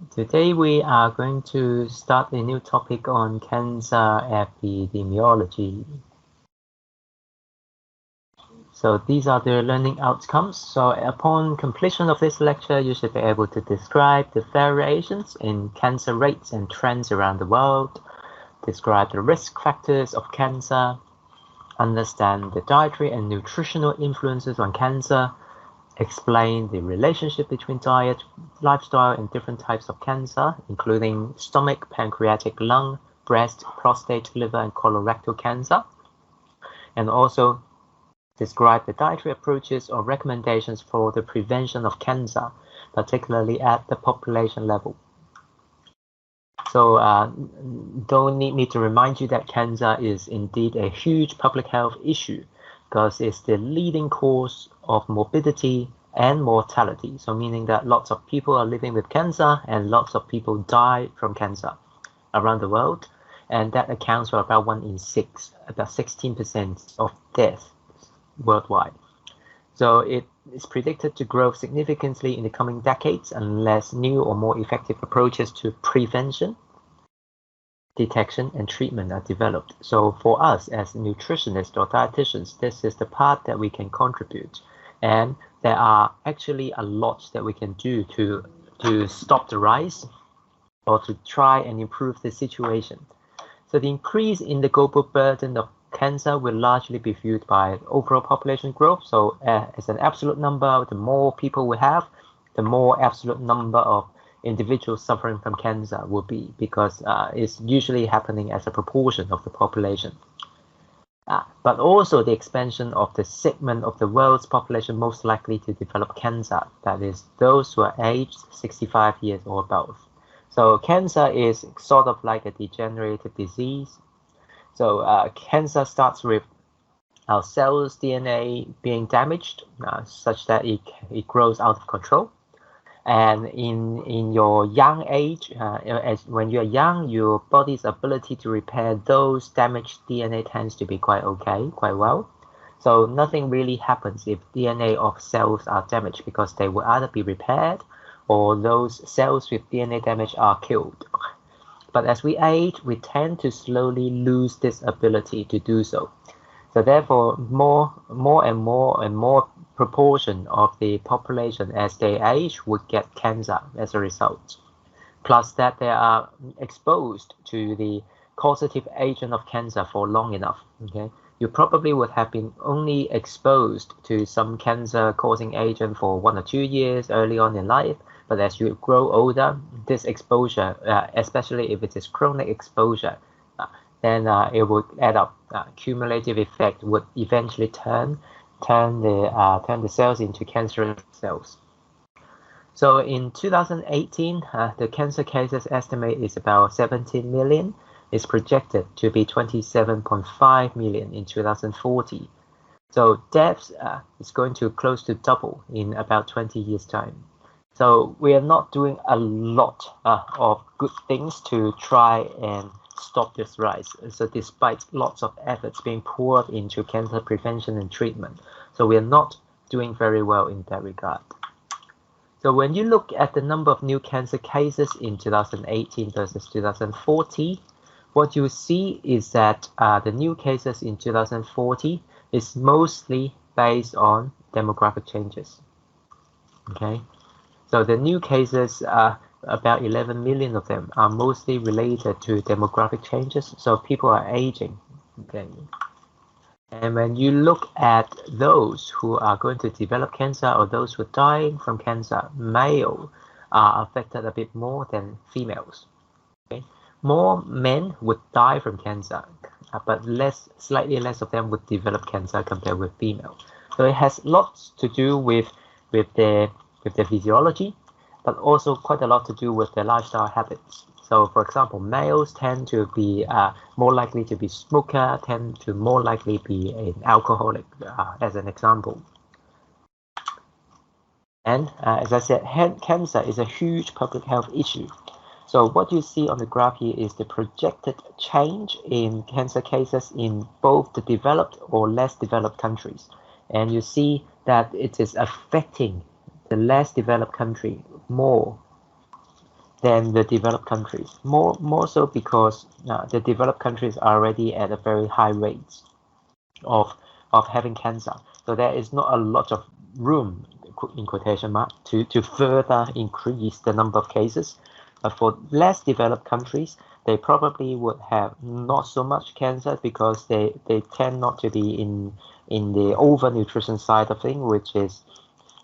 Today we are going to start a new topic on cancer epidemiology. So these are the learning outcomes. So upon completion of this lecture, you should be able to describe the variations in cancer rates and trends around the world, describe the risk factors of cancer, understand the dietary and nutritional influences on cancer, explain the relationship between diet, lifestyle, and different types of cancer, including stomach, pancreatic, lung, breast, prostate, liver, and colorectal cancer, and also describe the dietary approaches or recommendations for the prevention of cancer, particularly at the population level. So don't need me to remind you that cancer is indeed a huge public health issue because it's the leading cause of morbidity and mortality. So meaning that lots of people are living with cancer and lots of people die from cancer around the world. And that accounts for about 1 in 6, about 16% of death worldwide. So it is predicted to grow significantly in the coming decades unless new or more effective approaches to prevention, detection, and treatment are developed. So for us as nutritionists or dietitians, this is the part that we can contribute. And there are actually a lot that we can do to stop the rise or to try and improve the situation. So the increase in the global burden of cancer will largely be fueled by overall population growth. So as an absolute number, the more people we have, the more absolute number of individuals suffering from cancer will be, because it's usually happening as a proportion of the population. But also the expansion of the segment of the world's population most likely to develop cancer, that is those who are aged 65 years or above. So cancer is sort of like a degenerative disease. So cancer starts with our cells' DNA being damaged such that it grows out of control. And in your young age, when you're young, your body's ability to repair those damaged DNA tends to be quite well. So nothing really happens if DNA of cells are damaged, because they will either be repaired or those cells with DNA damage are killed. But as we age, we tend to slowly lose this ability to do so. So therefore, more and more proportion of the population as they age would get cancer as a result. Plus that they are exposed to the causative agent of cancer for long enough. Okay, you probably would have been only exposed to some cancer-causing agent for 1 or 2 years early on in life. But as you grow older, this exposure, especially if it is chronic exposure, then it would add up. Cumulative effect would eventually turn the cells into cancerous cells. So in 2018, the cancer cases estimate is about 17 million. It's projected to be 27.5 million in 2040. So deaths is going to close to double in about 20 years' time. So we are not doing a lot of good things to try and stop this rise. So despite lots of efforts being poured into cancer prevention and treatment, so we are not doing very well in that regard. So when you look at the number of new cancer cases in 2018 versus 2040, what you see is that the new cases in 2040 is mostly based on demographic changes. Okay. So the new cases, about 11 million of them, are mostly related to demographic changes. So people are aging. Okay. And when you look at those who are going to develop cancer or those who are dying from cancer, male are affected a bit more than females. Okay. More men would die from cancer, but slightly less of them would develop cancer compared with female. So it has lots to do with their physiology, but also quite a lot to do with their lifestyle habits. So for example, males tend to be more likely to be smoker, tend to more likely be an alcoholic, as an example. And as I said, cancer is a huge public health issue. So what you see on the graph here is the projected change in cancer cases in both the developed or less developed countries. And you see that it is affecting the less developed country more than the developed countries. More so because the developed countries are already at a very high rate of having cancer. So there is not a lot of room, in quotation mark, to further increase the number of cases. But for less developed countries, they probably would have not so much cancer because they tend not to be in the overnutrition side of things, which is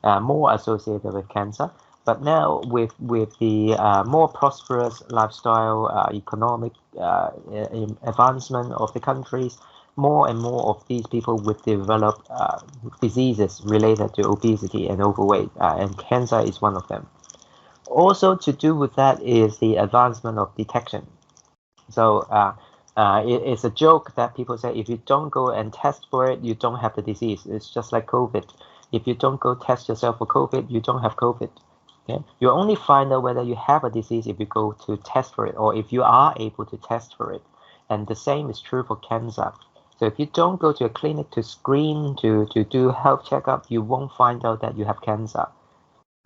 more associated with cancer. But now with the more prosperous lifestyle, economic advancement of the countries, more and more of these people would develop diseases related to obesity and overweight, and cancer is one of them. Also to do with that is the advancement of detection. So it's a joke that people say if you don't go and test for it, you don't have the disease. It's just like COVID. If you don't go test yourself for COVID, you don't have COVID. Okay? You only find out whether you have a disease if you go to test for it, or if you are able to test for it. And the same is true for cancer. So if you don't go to a clinic to screen, to do health checkup, you won't find out that you have cancer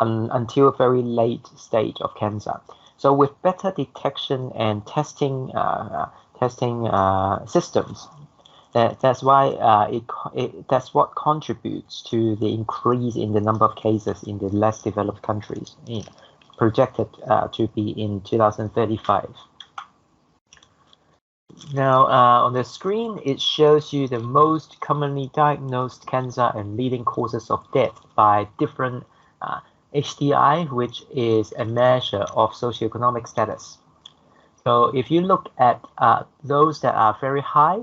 until a very late stage of cancer. So with better detection and testing systems, that's why that's what contributes to the increase in the number of cases in the less developed countries, projected to be in 2035. Now on the screen, it shows you the most commonly diagnosed cancer and leading causes of death by different HDI, which is a measure of socioeconomic status. So if you look at those that are very high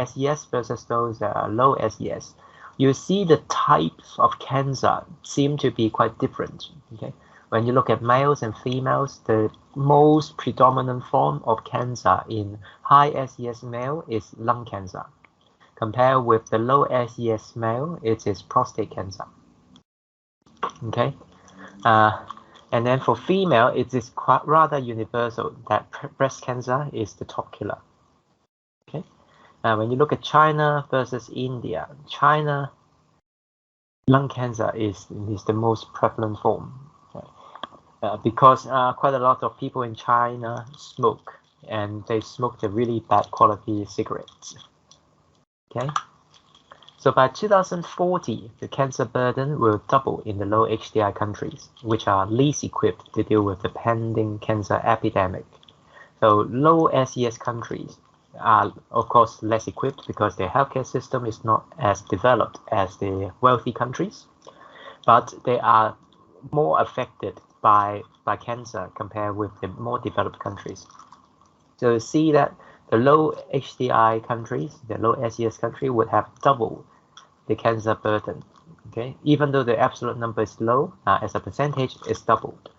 SES versus those that are low SES, you see the types of cancer seem to be quite different. Okay, when you look at males and females, the most predominant form of cancer in high SES male is lung cancer. Compared with the low SES male, it is prostate cancer. Okay, and then for female, it is quite rather universal that breast cancer is the top killer. Okay, when you look at China versus India, China lung cancer is the most prevalent form, because quite a lot of people in China smoke, and they smoke the really bad quality cigarettes. Okay. So by 2040, the cancer burden will double in the low HDI countries, which are least equipped to deal with the pending cancer epidemic. So low SES countries are, of course, less equipped because their healthcare system is not as developed as the wealthy countries, but they are more affected by cancer compared with the more developed countries. So you see that the low HDI countries, the low SES country, would have double the cancer burden. Okay, even though the absolute number is low, as a percentage, it's doubled.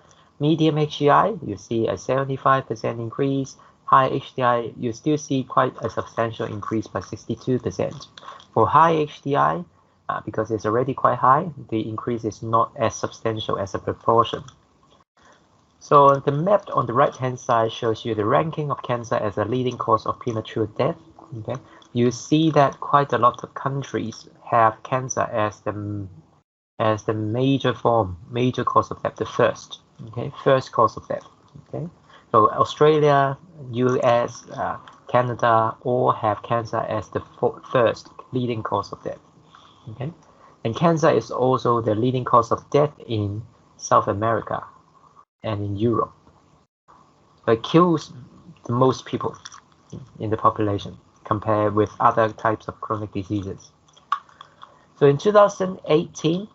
Medium HDI, you see a 75% increase. High HDI, you still see quite a substantial increase by 62%. For high HDI, because it's already quite high, the increase is not as substantial as a proportion. So the map on the right-hand side shows you the ranking of cancer as a leading cause of premature death. Okay, you see that quite a lot of countries have cancer as the major cause of death, the first cause of death. Okay, so Australia, US, Canada all have cancer as the first leading cause of death. Okay, and cancer is also the leading cause of death in South America and in Europe. It kills the most people in the population compared with other types of chronic diseases. So in 2018,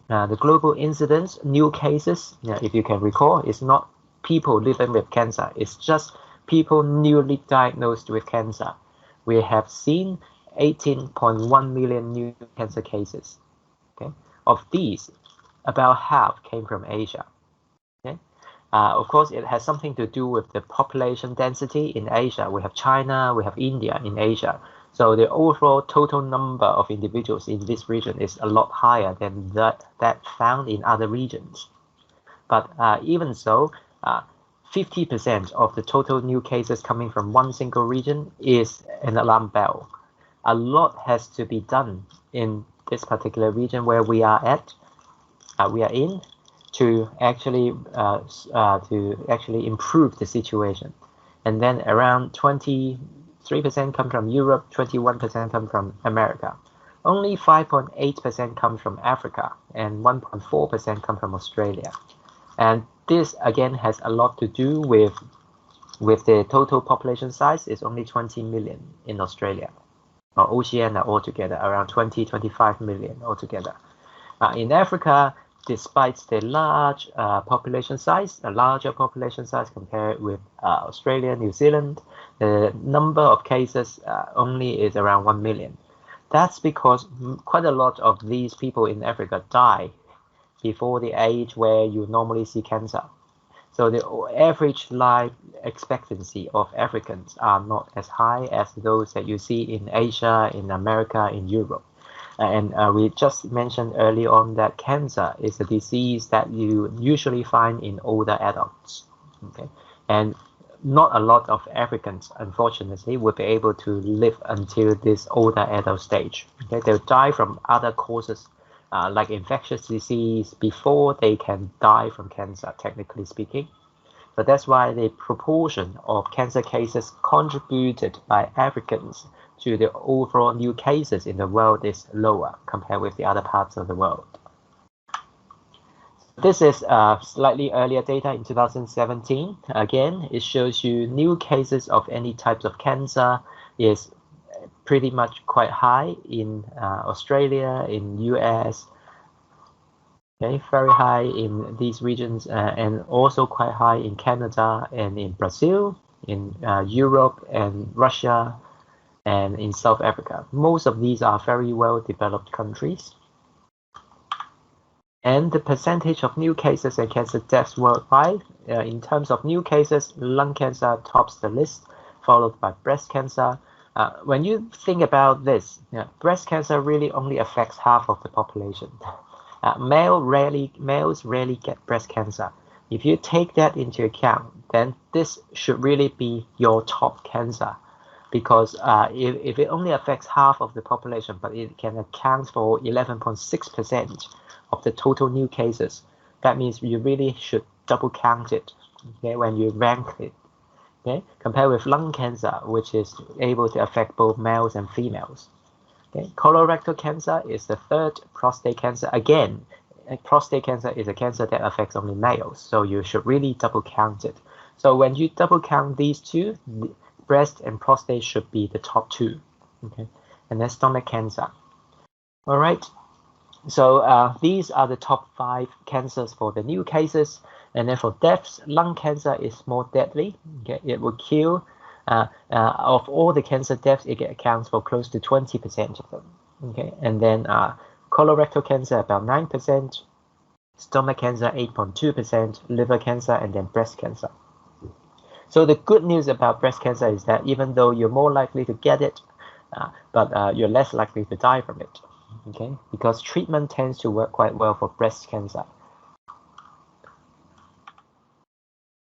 the global incidence, new cases, if you can recall, is not people living with cancer. It's just people newly diagnosed with cancer. We have seen 18.1 million new cancer cases. Okay, of these, about half came from Asia. Okay, of course, it has something to do with the population density in Asia. We have China, we have India in Asia. So the overall total number of individuals in this region is a lot higher than that found in other regions. But even so, 50% of the total new cases coming from one single region is an alarm bell. A lot has to be done in this particular region where we are in to actually improve the situation. And then around 23% come from Europe, 21% come from America. Only 5.8% comes from Africa, and 1.4% come from Australia. And this again has a lot to do with the total population size is only 20 million in Australia, or Oceania altogether, around 25 million altogether. In Africa, despite the large population size, a larger population size compared with Australia, New Zealand, the number of cases only is around 1 million. That's because quite a lot of these people in Africa die before the age where you normally see cancer. So the average life expectancy of Africans are not as high as those that you see in Asia, in America, in Europe. And we just mentioned early on that cancer is a disease that you usually find in older adults. Okay, and not a lot of Africans, unfortunately, will be able to live until this older adult stage. Okay, they'll die from other causes, like infectious disease, before they can die from cancer, technically speaking. So that's why the proportion of cancer cases contributed by Africans to the overall new cases in the world is lower compared with the other parts of the world. This is slightly earlier data in 2017. Again, it shows you new cases of any types of cancer is pretty much quite high in Australia, in US, okay, very high in these regions, and also quite high in Canada and in Brazil, in Europe and Russia, and in South Africa. Most of these are very well developed countries. And the percentage of new cases and cancer deaths worldwide, in terms of new cases, lung cancer tops the list, followed by breast cancer. When you think about this, breast cancer really only affects half of the population. Males rarely get breast cancer. If you take that into account, then this should really be your top cancer, because if it only affects half of the population, but it can account for 11.6% of the total new cases, that means you really should double count it, okay, when you rank it. Okay, compared with lung cancer, which is able to affect both males and females. Okay, colorectal cancer is the third. Prostate cancer, again, prostate cancer is a cancer that affects only males, so you should really double count it. So when you double count these two, breast and prostate should be the top two. Okay, and then stomach cancer. All right. So these are the top 5 cancers for the new cases. And then for deaths, lung cancer is more deadly. Okay, it will kill. Of all the cancer deaths, it accounts for close to 20% of them. Okay, and then colorectal cancer about 9%, stomach cancer 8.2%, liver cancer, and then breast cancer. So the good news about breast cancer is that even though you're more likely to get it, but you're less likely to die from it. Okay, because treatment tends to work quite well for breast cancer.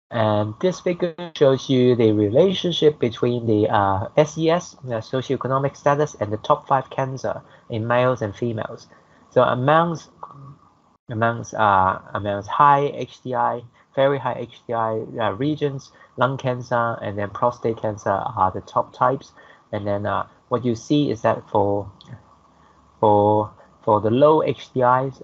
And this figure shows you the relationship between the SES, the socioeconomic status, and the top 5 cancer in males and females. So amongst high HDI, very high HDI regions, lung cancer and then prostate cancer are the top types. And then what you see is that for the low HDIs,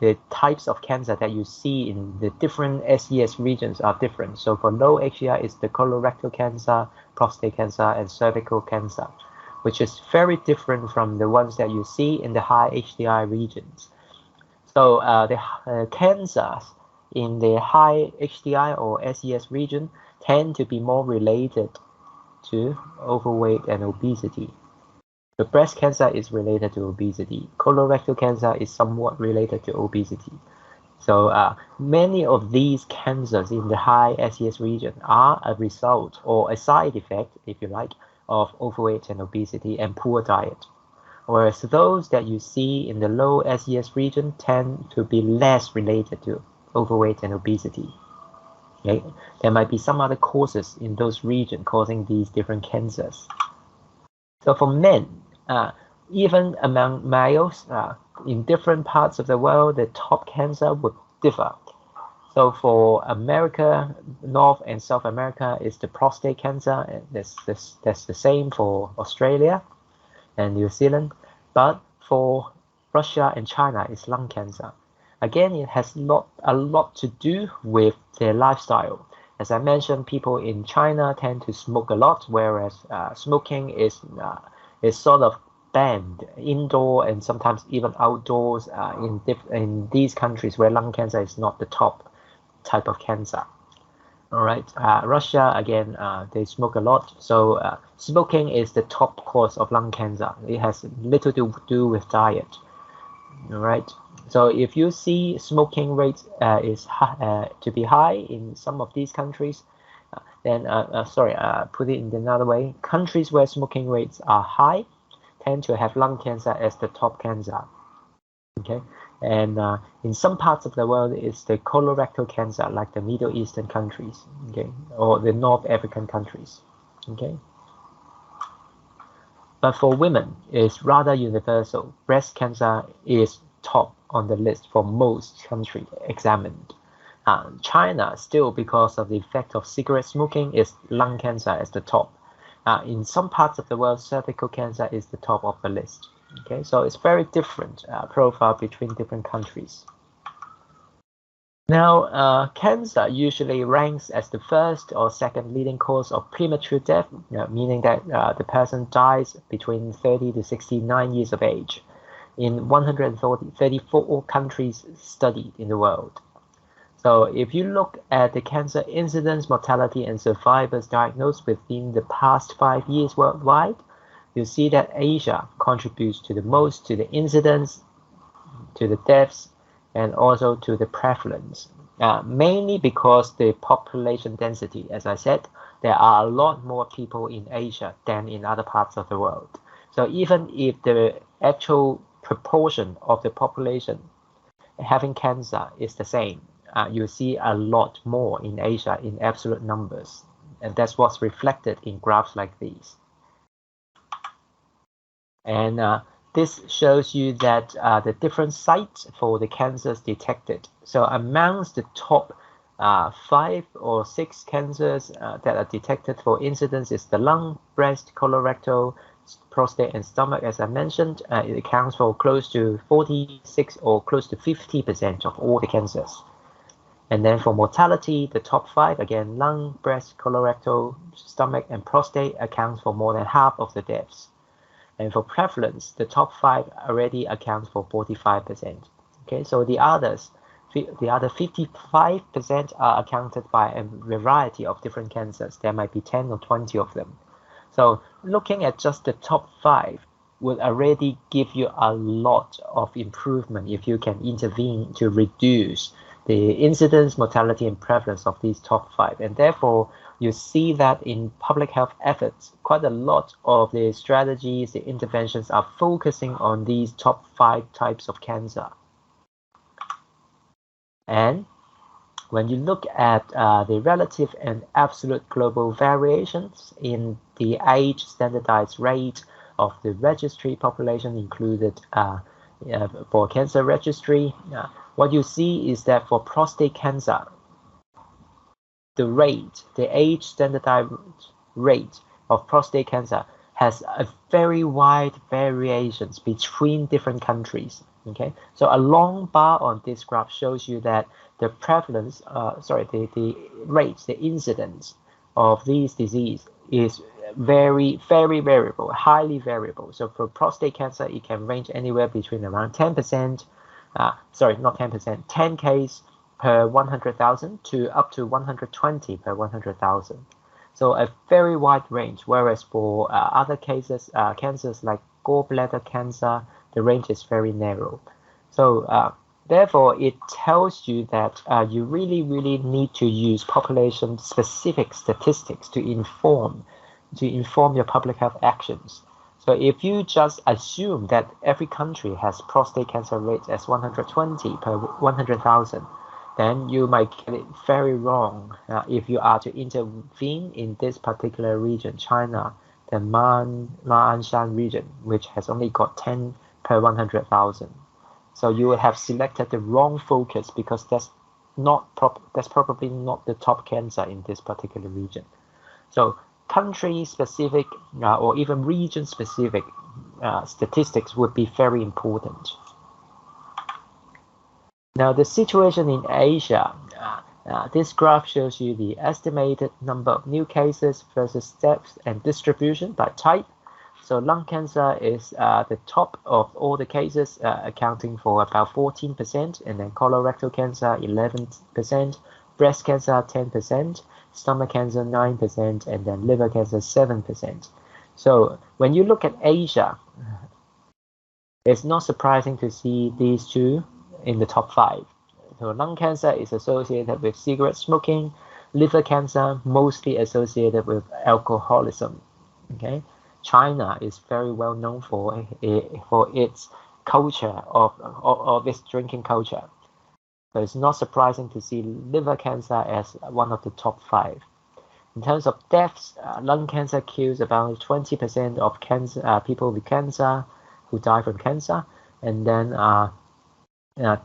the types of cancer that you see in the different SES regions are different. So for low HDI, it's the colorectal cancer, prostate cancer, and cervical cancer, which is very different from the ones that you see in the high HDI regions. So the cancers in the high HDI or SES region tend to be more related to overweight and obesity. The breast cancer is related to obesity. Colorectal cancer is somewhat related to obesity. So many of these cancers in the high SES region are a result or a side effect, if you like, of overweight and obesity and poor diet. Whereas those that you see in the low SES region tend to be less related to overweight and obesity. Okay? There might be some other causes in those regions causing these different cancers. So for men, even among males, in different parts of the world, the top cancer would differ. So for America, North and South America is the prostate cancer, and that's the same for Australia and New Zealand. But for Russia and China, it's lung cancer. Again, it has a lot to do with their lifestyle. As I mentioned, people in China tend to smoke a lot, whereas smoking is sort of banned indoor and sometimes even outdoors in these countries where lung cancer is not the top type of cancer. All right, Russia again, they smoke a lot, so smoking is the top cause of lung cancer. It has little to do with diet. All right, so if you see smoking rates is to be high in some of these countries, then put it in another way, countries where smoking rates are high tend to have lung cancer as the top cancer. Okay, and in some parts of the world, it's the colorectal cancer, like the Middle Eastern countries, okay, or the North African countries, okay. But for women, it's rather universal. Breast cancer is top on the list for most countries examined. China, still because of the effect of cigarette smoking, is lung cancer as the top. In some parts of the world, cervical cancer is the top of the list. Okay, so it's very different profile between different countries. Now, cancer usually ranks as the first or second leading cause of premature death, meaning that the person dies between 30 to 69 years of age in 134 countries studied in the world. So if you look at the cancer incidence, mortality, and survivors diagnosed within the past 5 years worldwide, you see that Asia contributes to the most to the incidence, to the deaths, and also to the prevalence. Mainly because the population density, as I said, there are a lot more people in Asia than in other parts of the world. So even if the actual proportion of the population having cancer is the same, you see a lot more in Asia in absolute numbers. And that's what's reflected in graphs like these. And this shows you that the different sites for the cancers detected. So amongst the top 5 or 6 cancers that are detected for incidence is the lung, breast, colorectal, prostate, and stomach. As I mentioned, it accounts for close to 46 or close to 50% of all the cancers. And then for mortality, the top 5, again, lung, breast, colorectal, stomach, and prostate accounts for more than half of the deaths. And for prevalence, the top 5 already accounts for 45%. Okay, so the other 55% are accounted by a variety of different cancers. There might be 10 or 20 of them. So looking at just the top 5 would already give you a lot of improvement if you can intervene to reduce the incidence, mortality, and prevalence of these top 5. And therefore, you see that in public health efforts, quite a lot of the strategies, the interventions are focusing on these top 5 types of cancer. And when you look at the relative and absolute global variations in the age standardized rate of the registry population included for cancer registry, what you see is that for prostate cancer, the age standardized rate of prostate cancer has a very wide variations between different countries. Okay, so a long bar on this graph shows you that the prevalence, the rates, the incidence of these disease is very variable, highly variable. So for prostate cancer, it can range anywhere between around 10%, 10 cases per 100,000 to up to 120 per 100,000. So a very wide range, whereas for other cases, cancers like gallbladder cancer, the range is very narrow. So therefore, it tells you that you really need to use population-specific statistics to inform your public health actions. So if you just assume that every country has prostate cancer rates as 120 per 100,000, then you might get it very wrong if you are to intervene in this particular region, China, the Ma'anshan region, which has only got 10 per 100,000. So you will have selected the wrong focus because that's that's probably not the top cancer in this particular region. So country-specific or even region-specific statistics would be very important. Now, the situation in Asia, this graph shows you the estimated number of new cases versus deaths and distribution by type. So lung cancer is the top of all the cases, accounting for about 14%, and then colorectal cancer 11%, breast cancer 10%, stomach cancer 9%, and then liver cancer 7%. So when you look at Asia, it's not surprising to see these two in the top 5. So lung cancer is associated with cigarette smoking, liver cancer mostly associated with alcoholism. Okay, China is very well known for its culture of its drinking culture. So it's not surprising to see liver cancer as one of the top 5. In terms of deaths, lung cancer kills about 20% of cancer people with cancer who die from cancer, and then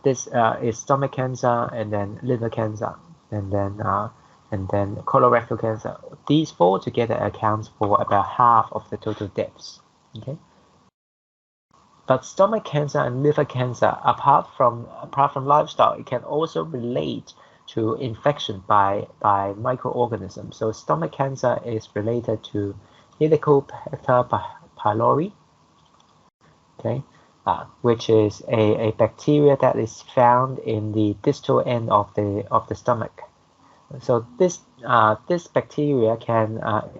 this is stomach cancer, and then liver cancer, and then colorectal cancer. These 4 together accounts for about half of the total deaths. Okay. But stomach cancer and liver cancer, apart from lifestyle, it can also relate to infection by microorganisms. So stomach cancer is related to Helicobacter pylori, okay, which is a bacteria that is found in the distal end of the stomach. So this bacteria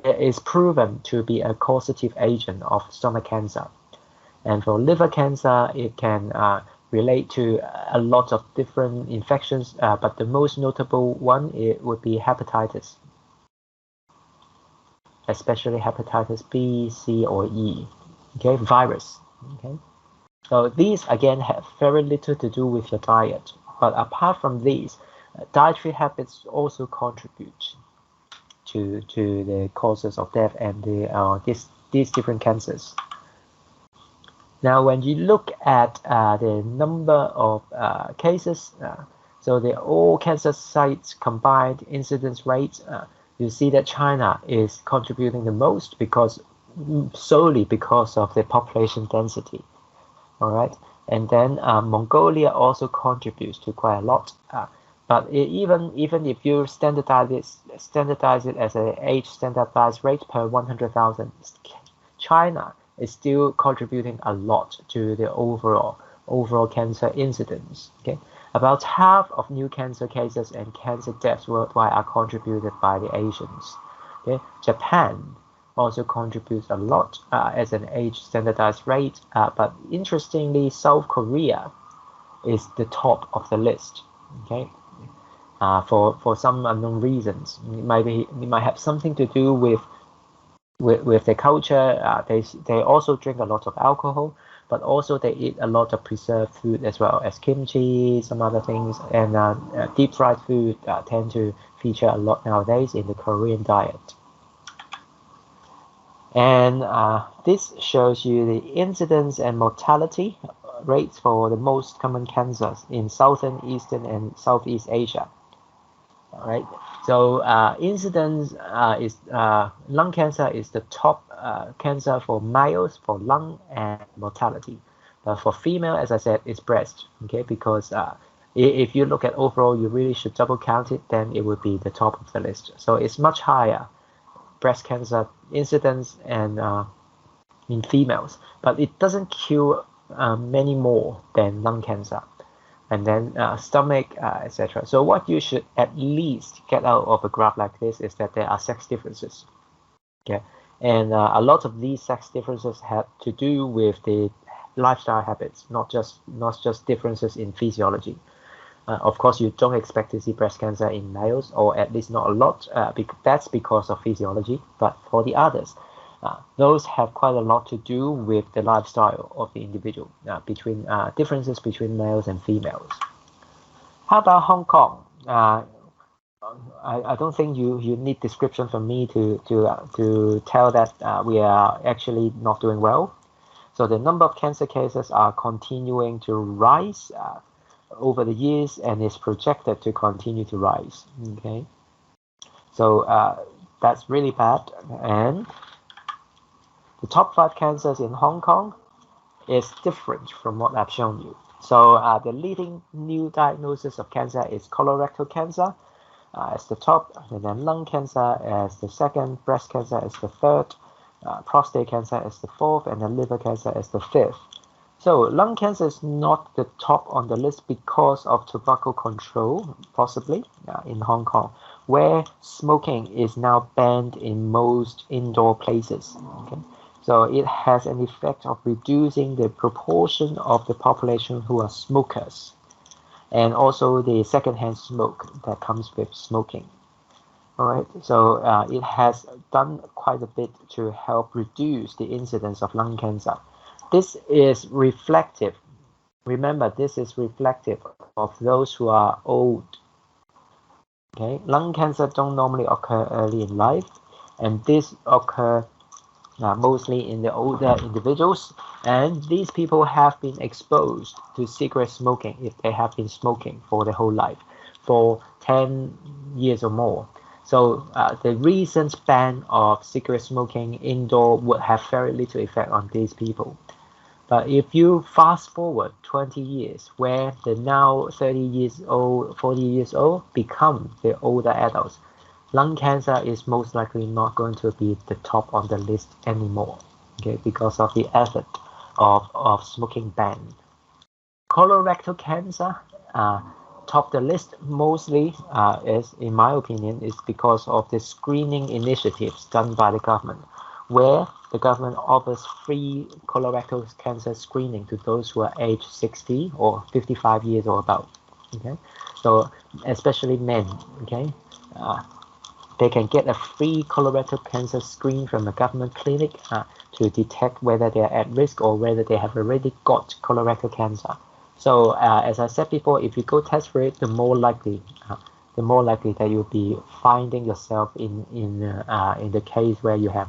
is proven to be a causative agent of stomach cancer. And for liver cancer, it can relate to a lot of different infections, but the most notable one would be hepatitis, especially hepatitis B, C, or E. Okay, virus. Okay, so these again have very little to do with your diet. But apart from these, dietary habits also contribute to the causes of death and these different cancers. Now, when you look at the number of cases, so all cancer sites combined incidence rates, you see that China is contributing the most solely because of the population density. All right, and then Mongolia also contributes to quite a lot. But even if you standardize it as an age standardized rate per 100,000, China is still contributing a lot to the overall cancer incidence. Okay, about half of new cancer cases and cancer deaths worldwide are contributed by the Asians. Okay, Japan also contributes a lot as an age standardized rate, but interestingly, South Korea is the top of the list. Okay, for some unknown reasons, it might have something to do with their culture. They also drink a lot of alcohol, but also they eat a lot of preserved food as well as kimchi, some other things, and deep fried food tend to feature a lot nowadays in the Korean diet. And this shows you the incidence and mortality rates for the most common cancers in Southern, Eastern, and Southeast Asia. All right. So incidence is lung cancer is the top cancer for males for lung and mortality. But for female, as I said, it's breast. Okay, because if you look at overall, you really should double count it. Then it would be the top of the list. So it's much higher, breast cancer incidence and in females, but it doesn't kill many more than lung cancer. And then stomach, etc. So what you should at least get out of a graph like this is that there are sex differences. Okay, and a lot of these sex differences have to do with the lifestyle habits, not just differences in physiology. Of course, you don't expect to see breast cancer in males, or at least not a lot. That's because of physiology. But for the others, those have quite a lot to do with the lifestyle of the individual, between differences between males and females. How about Hong Kong? I don't think you need description from me to tell that we are actually not doing well. So the number of cancer cases are continuing to rise. over the years and is projected to continue to rise. Okay, so that's really bad. And the top 5 cancers in Hong Kong is different from what I've shown you. So the leading new diagnosis of cancer is colorectal cancer as the top, and then lung cancer as the second, breast cancer as the third, prostate cancer as the fourth, and then liver cancer as the fifth. So lung cancer is not the top on the list because of tobacco control, possibly, in Hong Kong, where smoking is now banned in most indoor places. Okay? So it has an effect of reducing the proportion of the population who are smokers, and also the secondhand smoke that comes with smoking. All right, so it has done quite a bit to help reduce the incidence of lung cancer. This is reflective. Remember, this is reflective of those who are old. Okay, lung cancer don't normally occur early in life, and this occur mostly in the older individuals, and these people have been exposed to cigarette smoking if they have been smoking for their whole life, for 10 years or more. So the recent ban of cigarette smoking indoor would have very little effect on these people. But if you fast forward 20 years, where the now 30 years old, 40 years old become the older adults, lung cancer is most likely not going to be the top on the list anymore, okay, because of the effort of smoking ban. Colorectal cancer top the list mostly is, in my opinion, is because of the screening initiatives done by the government, where the government offers free colorectal cancer screening to those who are aged 60 or 55 years or above. Okay, so especially men. Okay, they can get a free colorectal cancer screen from a government clinic to detect whether they are at risk or whether they have already got colorectal cancer. So as I said before, if you go test for it, the more likely that you'll be finding yourself in the case where you have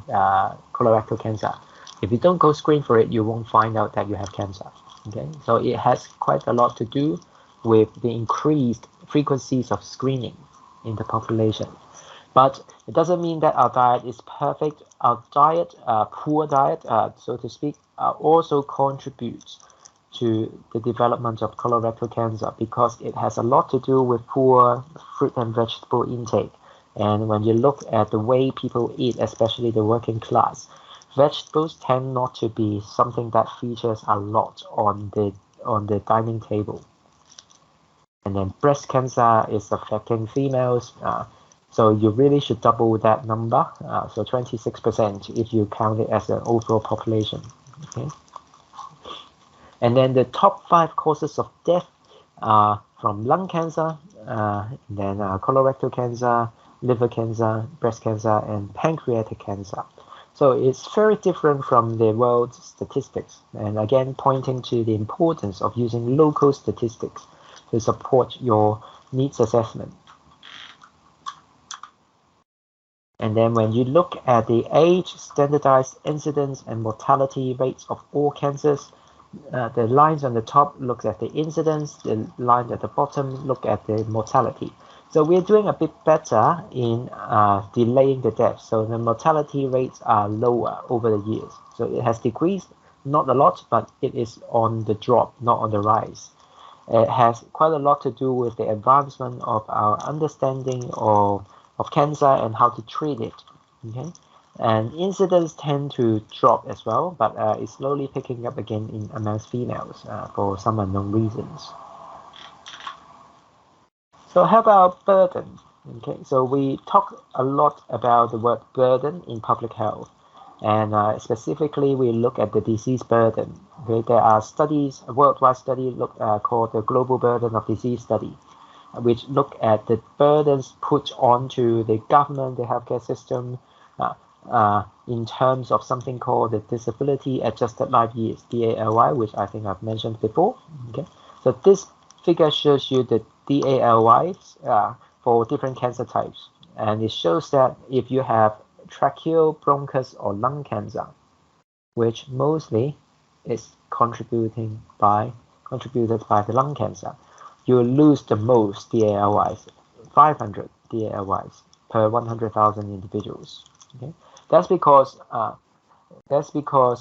colorectal cancer. If you don't go screen for it, you won't find out that you have cancer. Okay, so it has quite a lot to do with the increased frequencies of screening in the population. But it doesn't mean that our diet is perfect. Our diet, poor diet, so to speak, also contributes to the development of colorectal cancer because it has a lot to do with poor fruit and vegetable intake. And when you look at the way people eat, especially the working class, vegetables tend not to be something that features a lot on the dining table. And then breast cancer is affecting females. So you really should double that number, so 26% if you count it as an overall population. Okay. And then the top 5 causes of death are from lung cancer, then colorectal cancer, liver cancer, breast cancer, and pancreatic cancer. So it's very different from the world statistics, and again pointing to the importance of using local statistics to support your needs assessment. And then when you look at the age, standardized incidence and mortality rates of all cancers, the lines on the top look at the incidence, the lines at the bottom look at the mortality. So we're doing a bit better in delaying the death. So the mortality rates are lower over the years. So it has decreased, not a lot, but it is on the drop, not on the rise. It has quite a lot to do with the advancement of our understanding of cancer and how to treat it. Okay, and incidence tend to drop as well, but it's slowly picking up again amongst females for some unknown reasons. So how about burden? Okay, so we talk a lot about the word burden in public health, and specifically we look at the disease burden. Okay, there are studies, a worldwide study called the Global Burden of Disease Study, which look at the burdens put onto the government, the healthcare system, in terms of something called the Disability Adjusted Life Years, DALY, which I think I've mentioned before. Okay, so this figure shows you the DALYs for different cancer types, and it shows that if you have tracheal, bronchus, or lung cancer, which mostly is contributed by the lung cancer, you lose the most DALYs, 500 DALYs per 100,000 individuals. Okay, that's because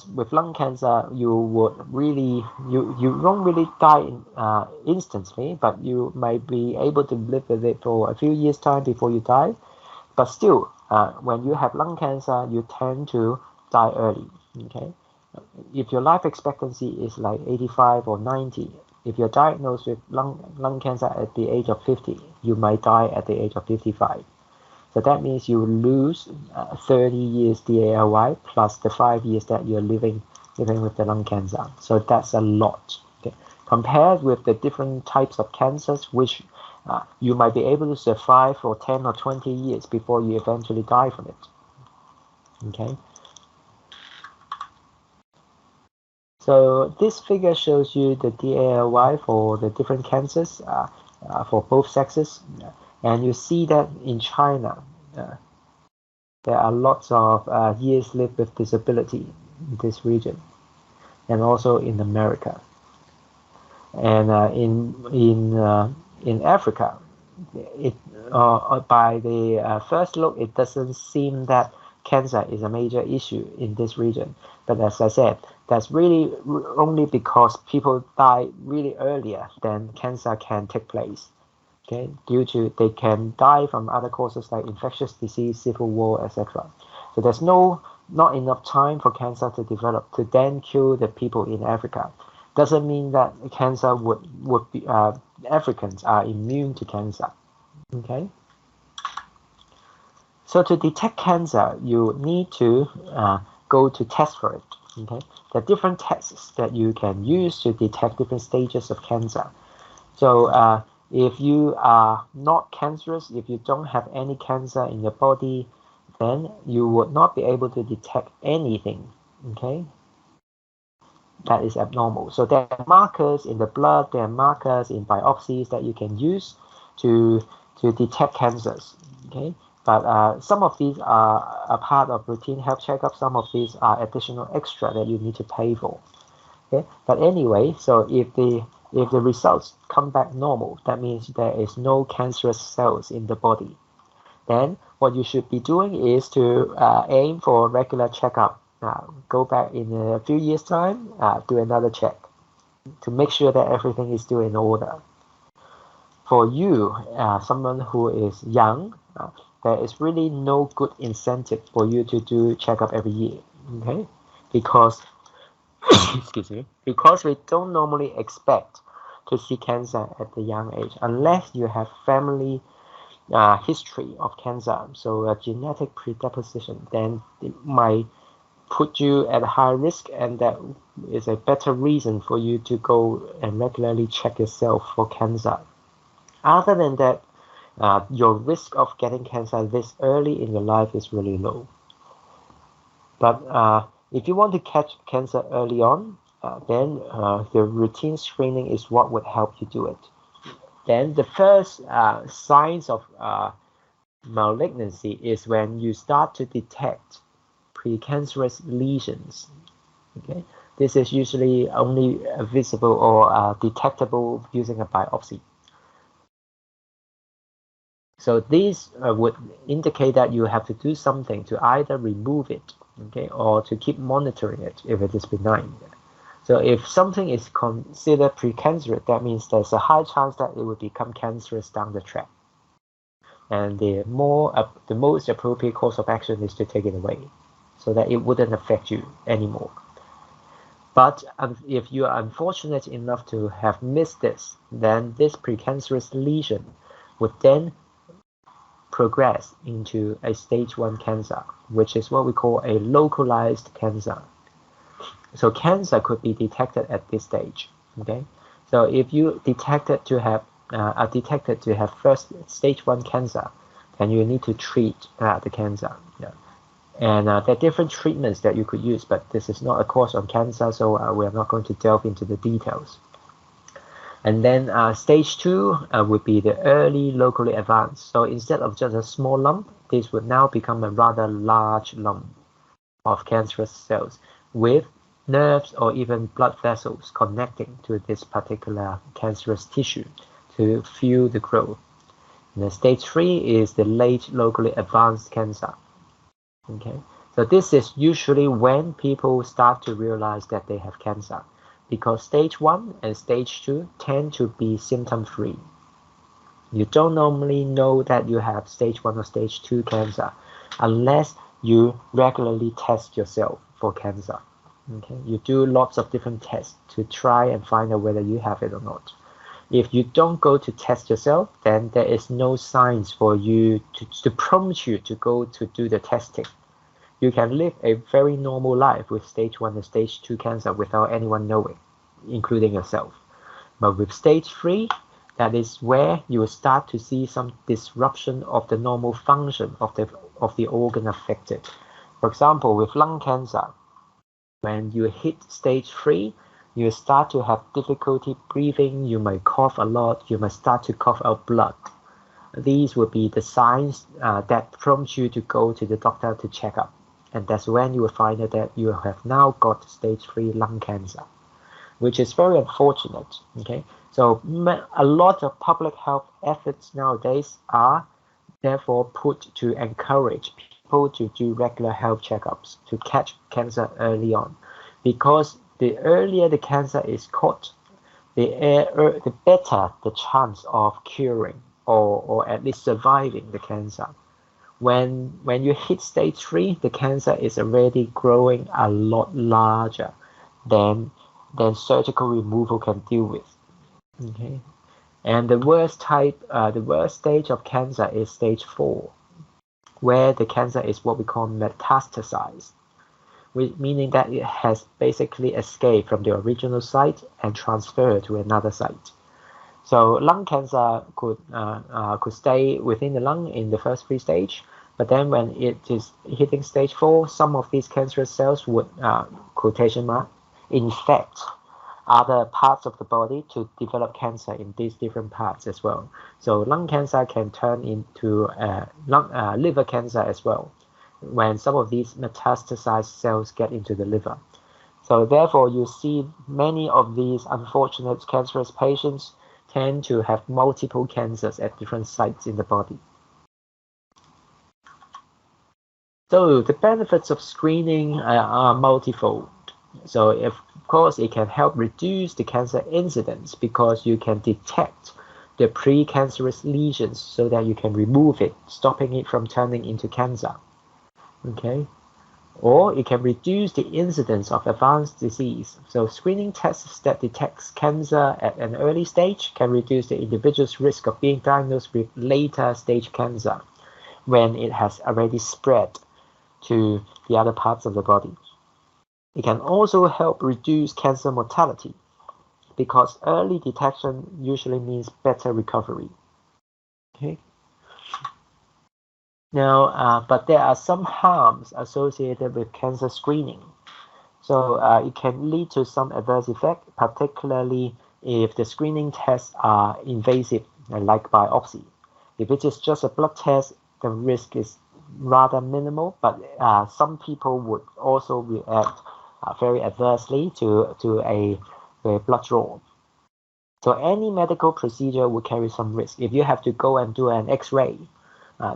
with lung cancer you don't really die instantly, but you might be able to live with it for a few years time before you die. But still, when you have lung cancer, you tend to die early. Okay, if your life expectancy is like 85 or 90, if you're diagnosed with lung cancer at the age of 50, you might die at the age of 55. So that means you lose 30 years DALY plus the 5 years that you're living with the lung cancer. So that's a lot. Okay? Compared with the different types of cancers, which you might be able to survive for 10 or 20 years before you eventually die from it. Okay. So this figure shows you the DALY for the different cancers for both sexes. And you see that in China, there are lots of years lived with disability in this region, and also in America. And in Africa, by the first look, it doesn't seem that cancer is a major issue in this region. But as I said, that's really only because people die really earlier than cancer can take place. Okay, due to they can die from other causes like infectious disease, civil war, etc. So there's not enough time for cancer to develop to then kill the people in Africa. Doesn't mean that cancer would be Africans are immune to cancer. Okay. So to detect cancer, you need to go to test for it. Okay, there are different tests that you can use to detect different stages of cancer. So if you are not cancerous, if you don't have any cancer in your body, then you would not be able to detect anything, okay, that is abnormal. So there are markers in the blood, there are markers in biopsies that you can use to detect cancers, okay. But some of these are a part of routine health checkup, some of these are additional extra that you need to pay for, okay. But anyway, so if the results come back normal, that means there is no cancerous cells in the body. Then what you should be doing is to aim for a regular checkup. Go back in a few years' time, do another check to make sure that everything is still in order. For you, someone who is young, there is really no good incentive for you to do checkup every year, okay? Because excuse me, because we don't normally expect to see cancer at the young age unless you have family history of cancer, so a genetic predisposition, then it might put you at a high risk, and that is a better reason for you to go and regularly check yourself for cancer. Other than that, your risk of getting cancer this early in your life is really low. But if you want to catch cancer early on, then the routine screening is what would help you do it. Then the first signs of malignancy is when you start to detect precancerous lesions. Okay, this is usually only visible or detectable using a biopsy. So these would indicate that you have to do something to either remove it, okay, or to keep monitoring it if it is benign. So if something is considered precancerous, that means there's a high chance that it will become cancerous down the track. And the most appropriate course of action is to take it away so that it wouldn't affect you anymore. But if you are unfortunate enough to have missed this, then this precancerous lesion would then progress into a stage 1 cancer, which is what we call a localized cancer. So cancer could be detected at this stage. Okay, so if you detected to have first stage 1 cancer, then you need to treat the cancer. Yeah. And there are different treatments that you could use, but this is not a course on cancer, so we are not going to delve into the details. And then stage 2 would be the early locally advanced. So instead of just a small lump, this would now become a rather large lump of cancerous cells with nerves or even blood vessels connecting to this particular cancerous tissue to fuel the growth. And then stage 3 is the late locally advanced cancer. Okay, so this is usually when people start to realize that they have cancer, because stage 1 and stage 2 tend to be symptom-free. You don't normally know that you have stage 1 or stage 2 cancer unless you regularly test yourself for cancer. Okay, you do lots of different tests to try and find out whether you have it or not. If you don't go to test yourself, then there is no signs for you to prompt you to go to do the testing. You can live a very normal life with stage 1 and stage 2 cancer without anyone knowing, including yourself. But with stage 3, that is where you will start to see some disruption of the normal function of the organ affected. For example, with lung cancer, when you hit stage 3, you start to have difficulty breathing, you might cough a lot, you might start to cough out blood. These will be the signs that prompt you to go to the doctor to check up. And that's when you will find out that you have now got stage 3 lung cancer, which is very unfortunate. Okay, so a lot of public health efforts nowadays are therefore put to encourage people to do regular health checkups to catch cancer early on, because the earlier the cancer is caught, the better the chance of curing or at least surviving the cancer. When you hit stage 3, the cancer is already growing a lot larger than surgical removal can deal with. Okay, and the worst stage of cancer is stage 4, where the cancer is what we call metastasized, meaning that it has basically escaped from the original site and transferred to another site. So lung cancer could stay within the lung in the first 3 stages, but then when it is hitting stage 4, some of these cancerous cells would, quotation mark, infect other parts of the body to develop cancer in these different parts as well. So lung cancer can turn into liver cancer as well, when some of these metastasized cells get into the liver. So therefore, you see many of these unfortunate cancerous patients tend to have multiple cancers at different sites in the body. So the benefits of screening are multifold. So of course, it can help reduce the cancer incidence because you can detect the precancerous lesions so that you can remove it, stopping it from turning into cancer. Okay, or it can reduce the incidence of advanced disease. So screening tests that detects cancer at an early stage can reduce the individual's risk of being diagnosed with later stage cancer when it has already spread to the other parts of the body. It can also help reduce cancer mortality because early detection usually means better recovery. Okay. Now, but there are some harms associated with cancer screening. So it can lead to some adverse effect, particularly if the screening tests are invasive, like biopsy. If it is just a blood test, the risk is rather minimal, but some people would also react very adversely to a blood draw. So any medical procedure will carry some risk. If you have to go and do an X-ray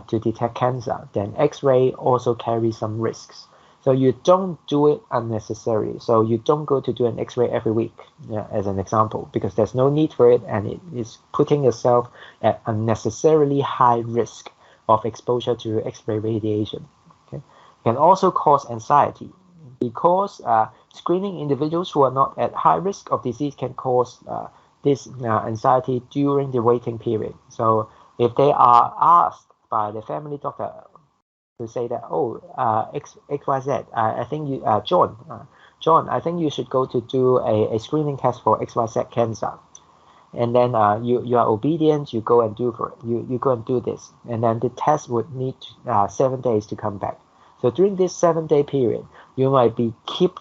to detect cancer, then X-ray also carries some risks. So you don't do it unnecessarily. So you don't go to do an X-ray every week, as an example, because there's no need for it, and it is putting yourself at unnecessarily high risk of exposure to X-ray radiation. Okay, it can also cause anxiety because screening individuals who are not at high risk of disease can cause this anxiety during the waiting period. So if they are asked by the family doctor to say that, XYZ, I think you, John, I think you should go to do a screening test for XYZ cancer. And then you are obedient, you go and do for it. You go and do this. And then the test would need 7 days to come back. So during this 7-day period, you might keep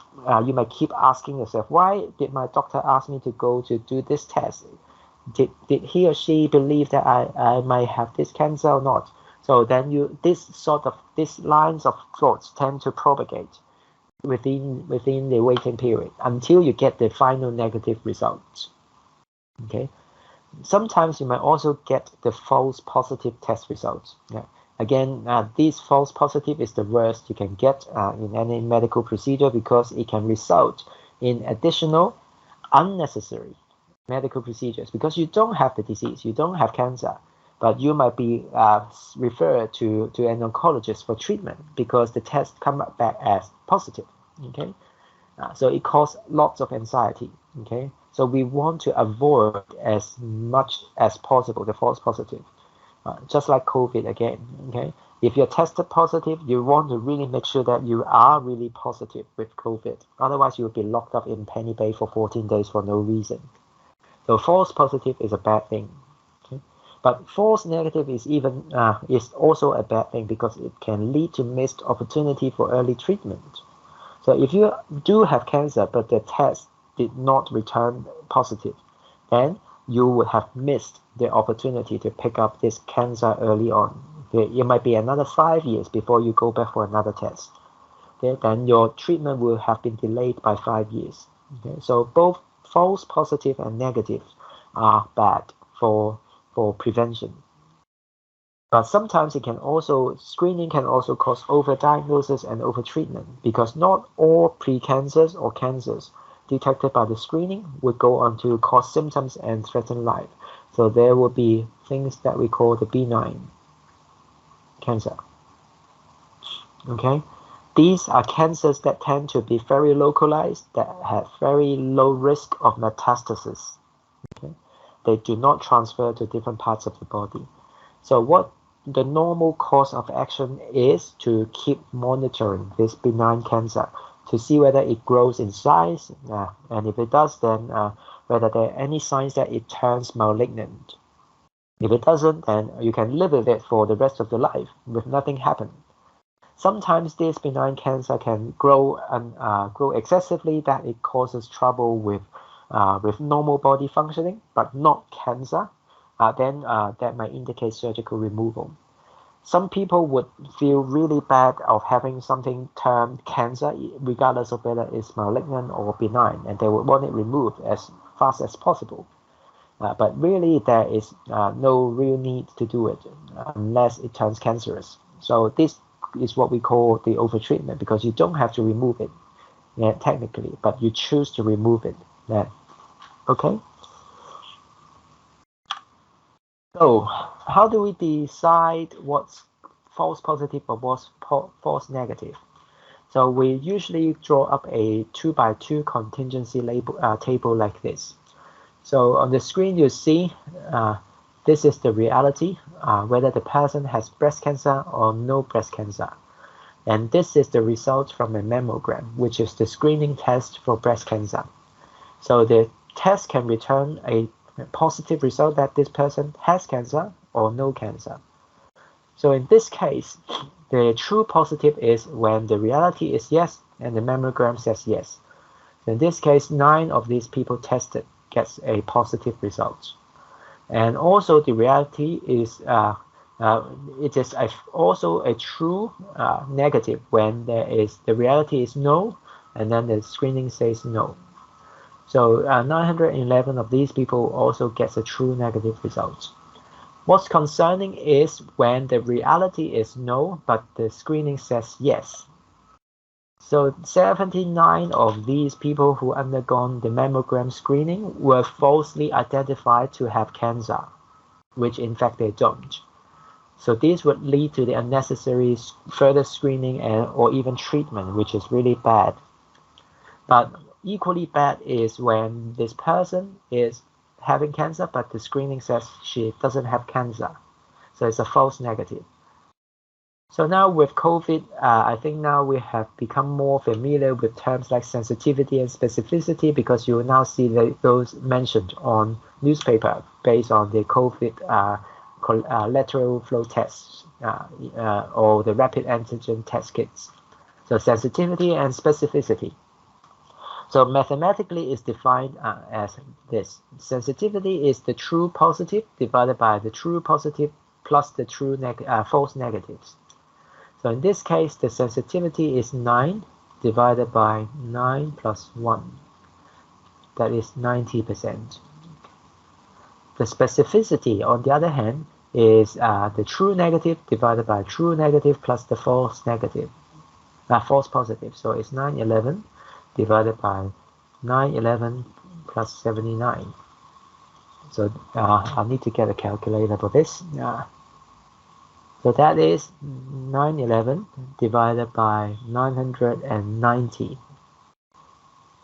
asking yourself, why did my doctor ask me to go to do this test? Did he or she believe that I might have this cancer or not? So then these lines of thoughts tend to propagate within the waiting period until you get the final negative results. Okay, Sometimes you might also get the false positive test results. Yeah. Again, this false positive is the worst you can get in any medical procedure because it can result in additional unnecessary medical procedures because you don't have the disease, you don't have cancer, but you might be referred to an oncologist for treatment because the test come back as positive. Okay, so it causes lots of anxiety. Okay, so we want to avoid as much as possible the false positive, just like COVID again. Okay, if you're tested positive, you want to really make sure that you are really positive with COVID. Otherwise, you'll be locked up in Penny Bay for 14 days for no reason. So false positive is a bad thing. Okay? But false negative is also a bad thing because it can lead to missed opportunity for early treatment. So if you do have cancer, but the test did not return positive, then you would have missed the opportunity to pick up this cancer early on. It might be another 5 years before you go back for another test. Okay, then your treatment will have been delayed by 5 years. Okay, so both false positive and negative are bad for prevention. But sometimes screening can also cause overdiagnosis and overtreatment because not all precancers or cancers detected by the screening would go on to cause symptoms and threaten life. So there will be things that we call the benign cancer. Okay, these are cancers that tend to be very localized, that have very low risk of metastasis. Okay, they do not transfer to different parts of the body. So what the normal course of action is to keep monitoring this benign cancer to see whether it grows in size, and if it does, then whether there are any signs that it turns malignant. If it doesn't, then you can live with it for the rest of your life with nothing happen. Sometimes this benign cancer can grow excessively that it causes trouble with normal body functioning, but not cancer. Then that might indicate surgical removal. Some people would feel really bad of having something termed cancer, regardless of whether it's malignant or benign, and they would want it removed as fast as possible. But really, there is no real need to do it unless it turns cancerous. So this is what we call the overtreatment because you don't have to remove it technically, but you choose to remove it. Okay? So how do we decide what's false positive or what's false negative? So we usually draw up a 2x2 contingency table like this. So on the screen you see this is the reality, whether the person has breast cancer or no breast cancer. And this is the result from a mammogram, which is the screening test for breast cancer. So the test can return a positive result that this person has cancer or no cancer. So in this case, the true positive is when the reality is yes and the mammogram says yes. In this case, 9 of these people tested gets a positive result. And also the reality is it is also a true negative when the reality is no and then the screening says no. So 911 of these people also gets a true negative result. What's concerning is when the reality is no, but the screening says yes. So 79 of these people who undergone the mammogram screening were falsely identified to have cancer, which in fact they don't. So this would lead to the unnecessary further screening or even treatment, which is really bad. But equally bad is when this person is having cancer, but the screening says she doesn't have cancer. So it's a false negative. So now with COVID, I think now we have become more familiar with terms like sensitivity and specificity because you will now see those mentioned on newspaper based on the COVID lateral flow tests or the rapid antigen test kits. So sensitivity and specificity. So mathematically it's defined as this. Sensitivity is the true positive divided by the true positive plus the true false negatives. So in this case, the sensitivity is 9 divided by 9 plus 1. That is 90%. The specificity, on the other hand, is the true negative divided by true negative plus the false negative, false positive. So it's 911 divided by 911 plus 79. So I need to get a calculator for this. So that is 911 divided by 990.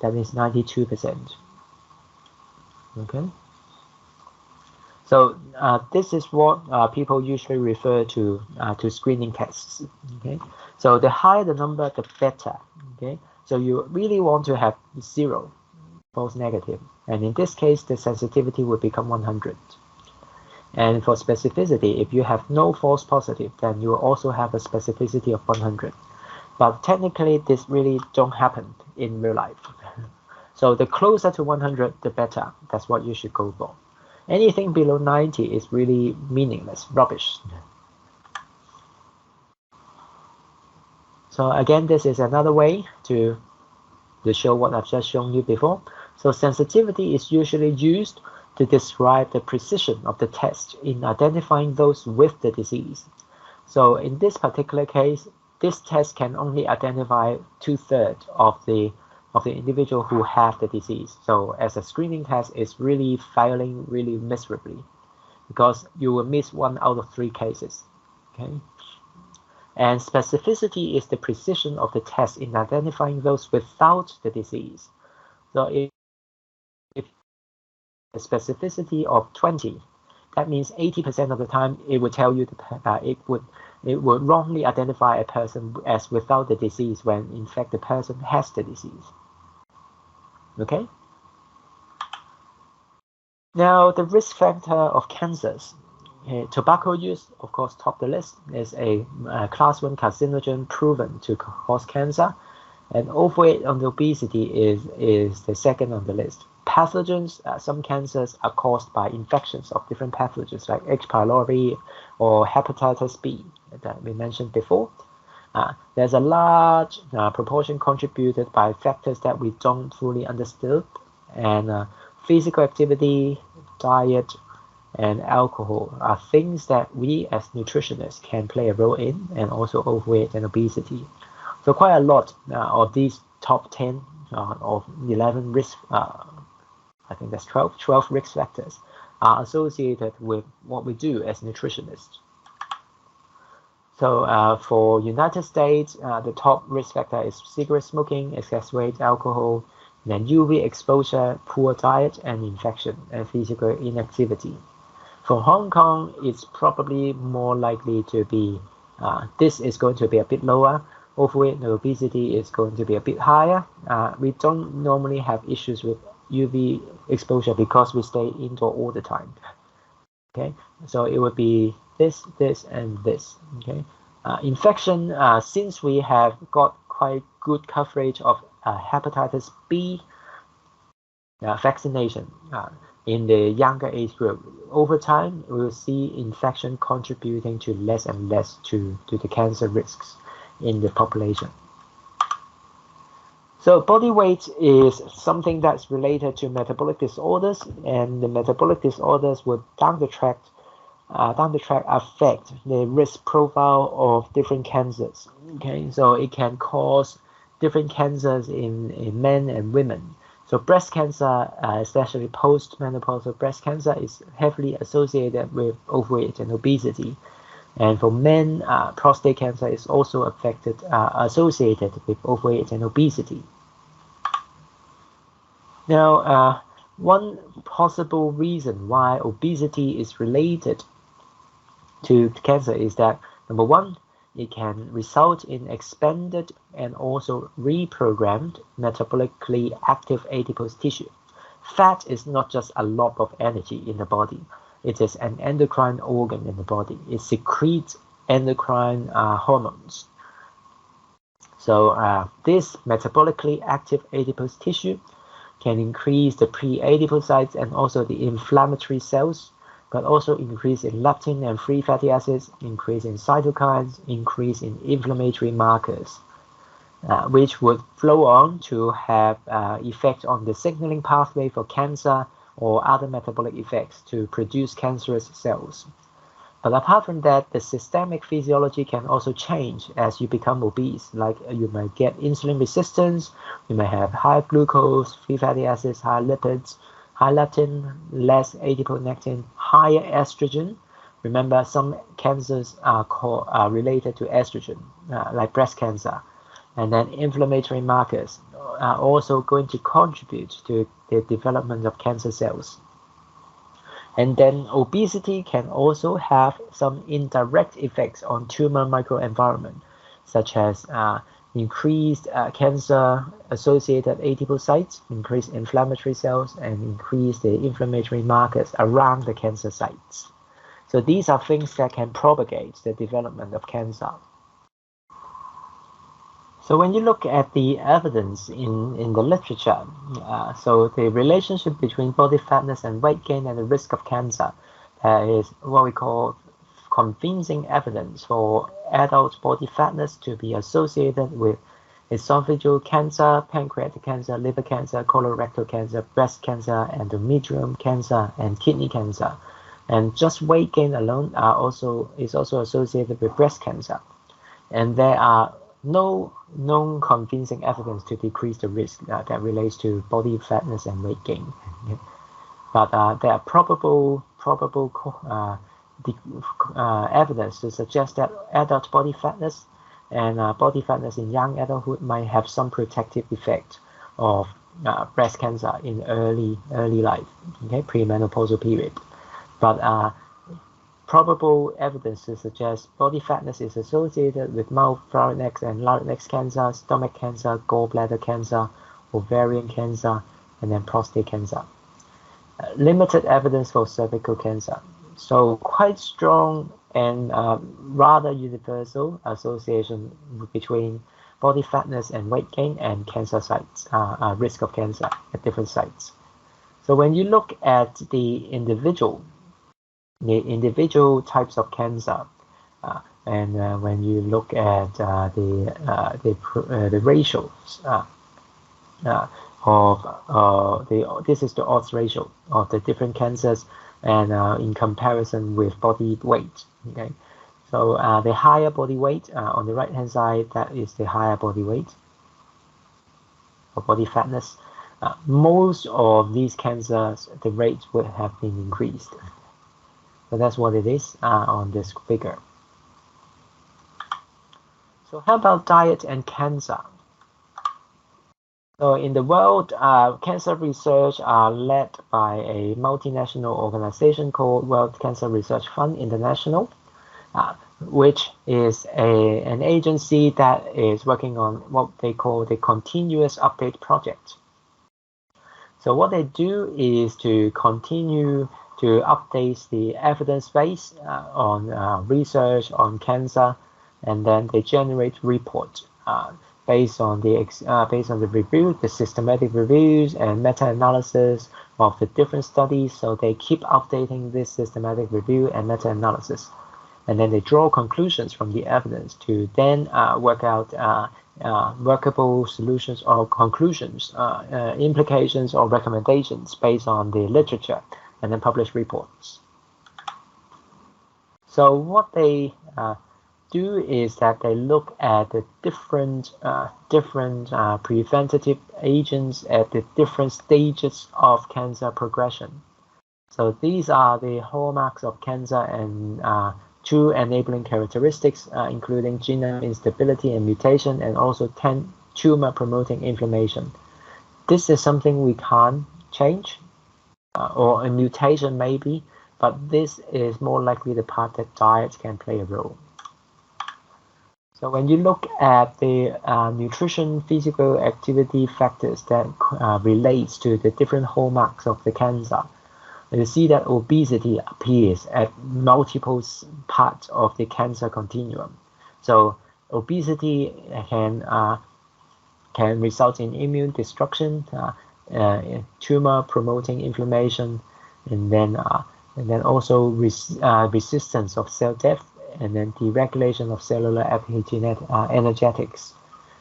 That means 92%. Okay. So this is what people usually refer to screening tests. Okay. So the higher the number, the better. Okay. So you really want to have 0 false negative, and in this case, the sensitivity will become 100. And for specificity, if you have no false positive, then you will also have a specificity of 100. But technically, this really don't happen in real life. So the closer to 100, the better. That's what you should go for. Anything below 90 is really meaningless, rubbish. So again, this is another way to show what I've just shown you before. So sensitivity is usually used to describe the precision of the test in identifying those with the disease. So in this particular case, this test can only identify 2/3 of the individual who have the disease. So as a screening test, it's really failing really miserably, because you will miss 1 out of 3 cases. Okay. And specificity is the precision of the test in identifying those without the disease. So if a specificity of 20, that means 80% of the time it would tell you it would wrongly identify a person as without the disease when in fact the person has the disease. Okay. Now the risk factor of cancers. Tobacco use, of course, top the list, is a class 1 carcinogen proven to cause cancer, and overweight and obesity is the second on the list. Pathogens, some cancers are caused by infections of different pathogens like H. pylori or hepatitis B that we mentioned before. There's a large proportion contributed by factors that we don't fully understand, and physical activity, diet, and alcohol are things that we as nutritionists can play a role in, and also overweight and obesity. So quite a lot of these top 10 or 11 risk, I think that's 12 risk factors are associated with what we do as nutritionists. So for United States, the top risk factor is cigarette smoking, excess weight, alcohol, then UV exposure, poor diet, and infection and physical inactivity. For Hong Kong, it's probably more likely to be, this is going to be a bit lower. Overweight and obesity is going to be a bit higher. We don't normally have issues with UV exposure because we stay indoor all the time. Okay, so it would be this, and this. Okay, infection, since we have got quite good coverage of hepatitis B vaccination in the younger age group, over time we will see infection contributing to less and less to the cancer risks in the population. So body weight is something that's related to metabolic disorders, and the metabolic disorders will down the track affect the risk profile of different cancers. Okay, so it can cause different cancers in men and women. So breast cancer, especially post-menopausal breast cancer, is heavily associated with overweight and obesity. And for men, prostate cancer is also associated with overweight and obesity. Now, one possible reason why obesity is related to cancer is that, number one, it can result in expanded and also reprogrammed metabolically active adipose tissue. Fat is not just a lot of energy in the body. It is an endocrine organ in the body. It secretes endocrine hormones. So this metabolically active adipose tissue can increase the pre-adipocytes and also the inflammatory cells, but also increase in leptin and free fatty acids, increase in cytokines, increase in inflammatory markers, which would flow on to have effect on the signaling pathway for cancer, or other metabolic effects to produce cancerous cells. But apart from that, the systemic physiology can also change as you become obese. Like you might get insulin resistance, you may have high glucose, free fatty acids, high lipids, high leptin, less adiponectin, higher estrogen. Remember, some cancers are related to estrogen, like breast cancer. And then inflammatory markers are also going to contribute to the development of cancer cells. And then obesity can also have some indirect effects on tumor microenvironment, such as increased cancer-associated adipocytes, increased inflammatory cells, and increase the inflammatory markers around the cancer sites. So these are things that can propagate the development of cancer. So when you look at the evidence in the literature, so the relationship between body fatness and weight gain and the risk of cancer, is what we call convincing evidence for adult body fatness to be associated with esophageal cancer, pancreatic cancer, liver cancer, colorectal cancer, breast cancer, endometrium cancer, and kidney cancer. And just weight gain alone is also associated with breast cancer. And there are no known convincing evidence to decrease the risk that relates to body fatness and weight gain. But there are probable evidence to suggest that adult body fatness and body fatness in young adulthood might have some protective effect of breast cancer in early life, premenopausal period. But probable evidence to suggest body fatness is associated with mouth, pharynx, and larynx cancer, stomach cancer, gallbladder cancer, ovarian cancer, and then prostate cancer. Limited evidence for cervical cancer. So quite strong and rather universal association between body fatness and weight gain and cancer sites, risk of cancer at different sites. So when you look at the individual types of cancer, and when you look at the ratios this is the odds ratio of the different cancers, and in comparison with body weight. Okay, so the higher body weight on the right hand side, that is the higher body weight or body fatness. Most of these cancers, the rates would have been increased. So that's what it is on this figure. So how about diet and cancer? So in the world, cancer research are led by a multinational organization called World Cancer Research Fund International, which is an agency that is working on what they call the Continuous Update Project. So what they do is to continue to update the evidence base on research on cancer, and then they generate reports based on the review, the systematic reviews and meta-analysis of the different studies. So they keep updating this systematic review and meta-analysis, and then they draw conclusions from the evidence to then work out workable solutions or conclusions, implications or recommendations based on the literature, and then publish reports. So what they do is that they look at the different preventative agents at the different stages of cancer progression. So these are the hallmarks of cancer and two enabling characteristics, including genome instability and mutation, and also tumor promoting inflammation. This is something we can't change, or a mutation maybe, but this is more likely the part that diet can play a role. So when you look at the nutrition, physical activity factors that relates to the different hallmarks of the cancer, you see that obesity appears at multiple parts of the cancer continuum. So obesity can result in immune destruction, tumor promoting inflammation, and then also resistance of cell death, and then deregulation of cellular energetics.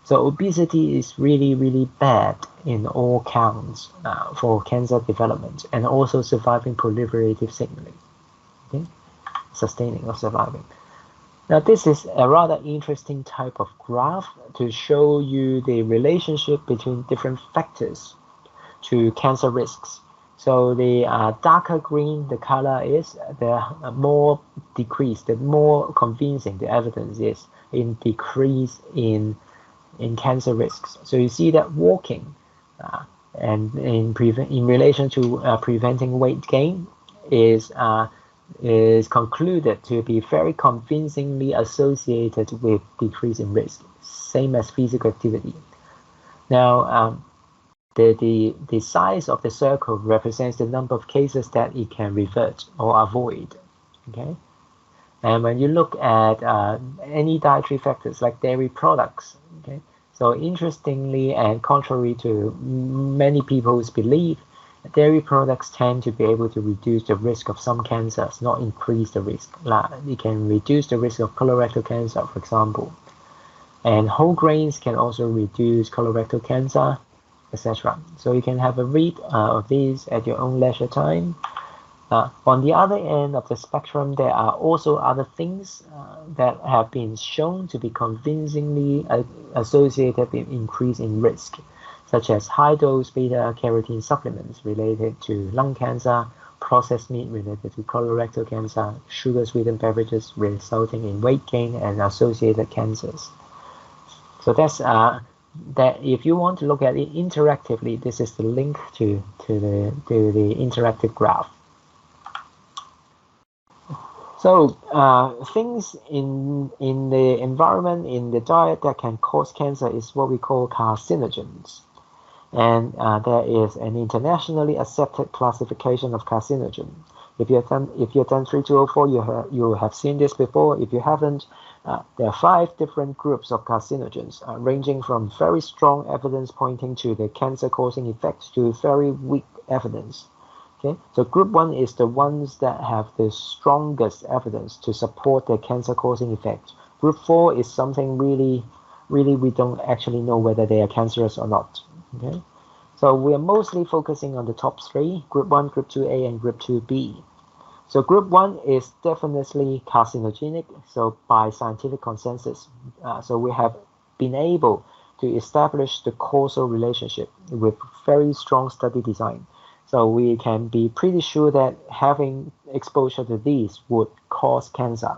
So obesity is really, really bad in all counts for cancer development and also surviving proliferative signaling, okay? Sustaining or surviving. Now this is a rather interesting type of graph to show you the relationship between different factors to cancer risks. So the darker green the color is, the more decreased, the more convincing the evidence is in decrease in cancer risks. So you see that walking and in relation to preventing weight gain is concluded to be very convincingly associated with decrease in risk, same as physical activity. Now, the size of the circle represents the number of cases that it can revert or avoid. Okay, and when you look at any dietary factors like dairy products, okay, so interestingly and contrary to many people's belief, dairy products tend to be able to reduce the risk of some cancers, not increase the risk. It can reduce the risk of colorectal cancer, for example. And whole grains can also reduce colorectal cancer, etc. So you can have a read of these at your own leisure time. On the other end of the spectrum, there are also other things that have been shown to be convincingly associated with increase in risk, such as high-dose beta-carotene supplements related to lung cancer, processed meat related to colorectal cancer, sugar-sweetened beverages resulting in weight gain and associated cancers. So that's that. If you want to look at it interactively, this is the link to the interactive graph. So things in the environment, in the diet that can cause cancer is what we call carcinogens. And there is an internationally accepted classification of carcinogen. If you've done 3204, you have seen this before. If you haven't, there are 5 different groups of carcinogens, ranging from very strong evidence pointing to the cancer-causing effects to very weak evidence. Okay, so group 1 is the ones that have the strongest evidence to support the cancer-causing effect. Group 4 is something really we don't actually know whether they are cancerous or not. Okay, so we are mostly focusing on the top 3, group 1, group 2A, and group 2B. So group 1 is definitely carcinogenic, so by scientific consensus. So we have been able to establish the causal relationship with very strong study design. So we can be pretty sure that having exposure to these would cause cancer.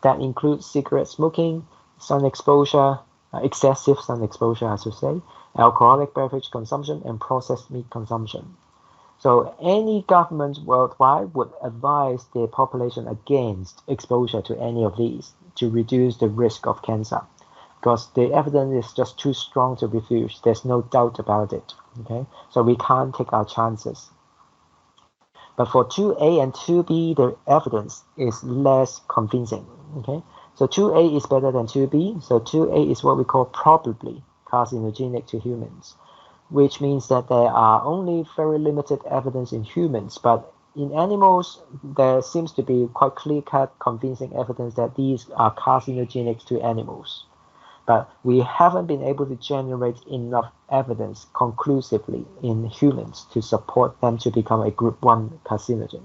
That includes cigarette smoking, sun exposure, excessive sun exposure, I should say, alcoholic beverage consumption, and processed meat consumption. So any government worldwide would advise their population against exposure to any of these to reduce the risk of cancer, because the evidence is just too strong to refuse. There's no doubt about it. Okay, so we can't take our chances. But for 2A and 2B, the evidence is less convincing. Okay, so 2A is better than 2B. So 2A is what we call probably carcinogenic to humans, which means that there are only very limited evidence in humans, but in animals, there seems to be quite clear-cut, convincing evidence that these are carcinogenic to animals. But we haven't been able to generate enough evidence conclusively in humans to support them to become a group 1 carcinogen.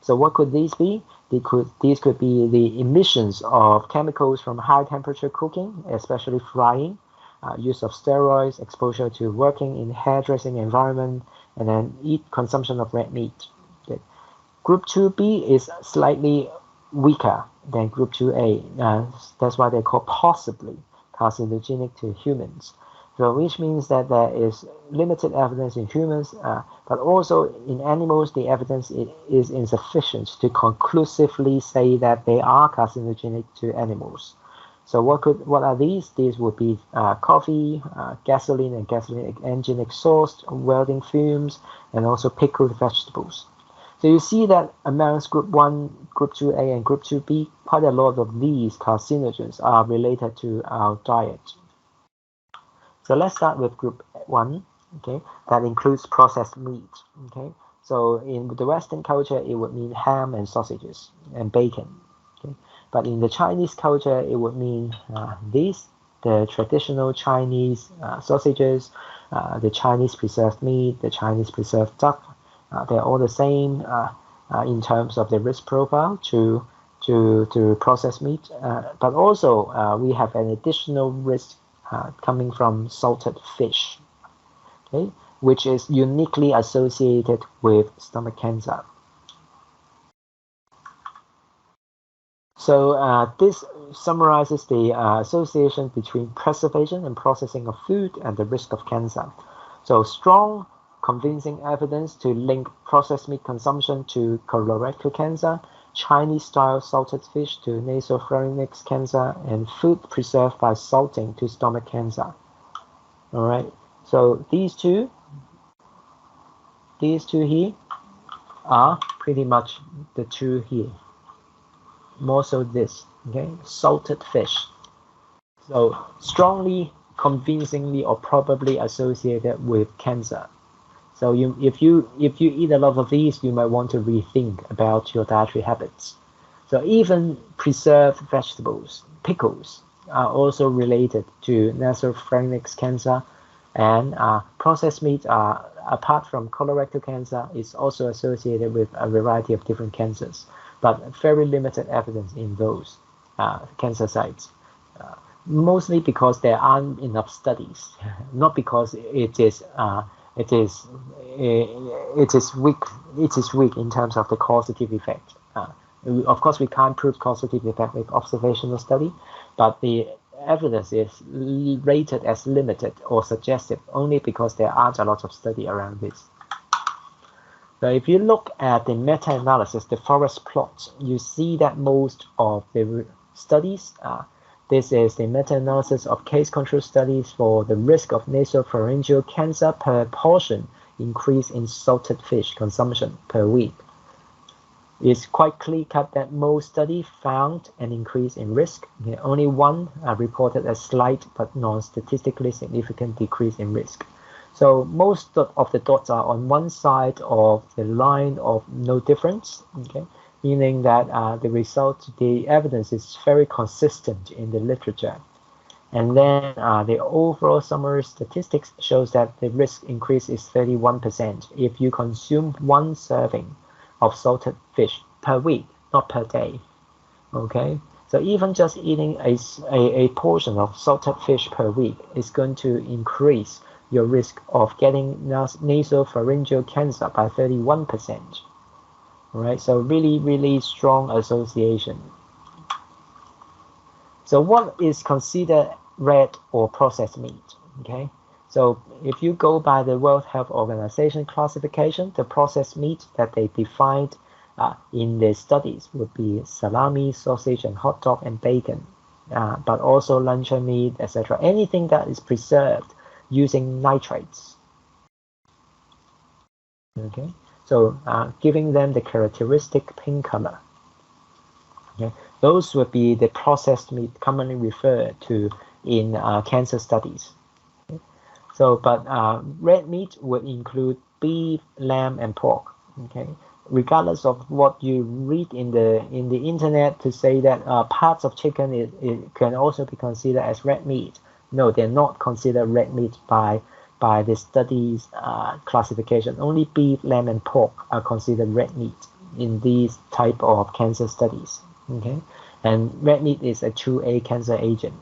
So what could these be? These could be the emissions of chemicals from high temperature cooking, especially frying, use of steroids, exposure to working in hairdressing environment, and then consumption of red meat. Okay. Group 2B is slightly weaker than group 2A. That's why they're called possibly carcinogenic to humans. So which means that there is limited evidence in humans, but also in animals, the evidence is insufficient to conclusively say that they are carcinogenic to animals. So what are these? These would be coffee, gasoline and gasoline engine exhaust, welding fumes, and also pickled vegetables. So you see that amongst group 1, group 2A, and group 2B, quite a lot of these carcinogens are related to our diet. So let's start with group 1, okay, that includes processed meat, okay. So in the Western culture, it would mean ham and sausages and bacon, okay. But in the Chinese culture, it would mean these, the traditional Chinese sausages, the Chinese preserved meat, the Chinese preserved duck, they're all the same in terms of the risk profile to processed meat. But also we have an additional risk coming from salted fish, okay, which is uniquely associated with stomach cancer. So this summarizes the association between preservation and processing of food and the risk of cancer. So strong, convincing evidence to link processed meat consumption to colorectal cancer, Chinese-style salted fish to nasopharynx cancer, and food preserved by salting to stomach cancer. All right. So these two here are pretty much the two here. More so this, okay, salted fish. So strongly, convincingly, or probably associated with cancer. So if you eat a lot of these, you might want to rethink about your dietary habits. So even preserved vegetables, pickles, are also related to nasopharynx cancer, and processed meat, apart from colorectal cancer, is also associated with a variety of different cancers, but very limited evidence in those cancer sites. Mostly because there aren't enough studies, not because it is weak. It is weak in terms of the causative effect. Of course, we can't prove causative effect with observational study, but the evidence is rated as limited or suggestive only because there aren't a lot of study around this. So if you look at the meta-analysis, the forest plots, you see that most of the studies, this is the meta-analysis of case control studies for the risk of nasopharyngeal cancer per portion increase in salted fish consumption per week. It's quite clear-cut that most studies found an increase in risk. Okay, only one reported a slight but non-statistically significant decrease in risk. So most of the dots are on one side of the line of no difference, okay, meaning that the evidence is very consistent in the literature. And then the overall summary statistics shows that the risk increase is 31% if you consume one serving of salted fish per week, not per day. Okay, so even just eating a portion of salted fish per week is going to increase your risk of getting nasopharyngeal cancer by 31%. All right, so really, really strong association. So what is considered red or processed meat? Okay, so if you go by the World Health Organization classification, the processed meat that they defined in their studies would be salami, sausage, and hot dog and bacon, but also luncheon meat, etc. Anything that is preserved using nitrates. Okay, so giving them the characteristic pink color. Okay, those would be the processed meat commonly referred to in cancer studies. Okay? So, but red meat would include beef, lamb, and pork. Okay, regardless of what you read in the internet to say that parts of chicken it can also be considered as red meat. No, they're not considered red meat by the studies classification. Only beef, lamb, and pork are considered red meat in these type of cancer studies. Okay, and red meat is a 2A cancer agent.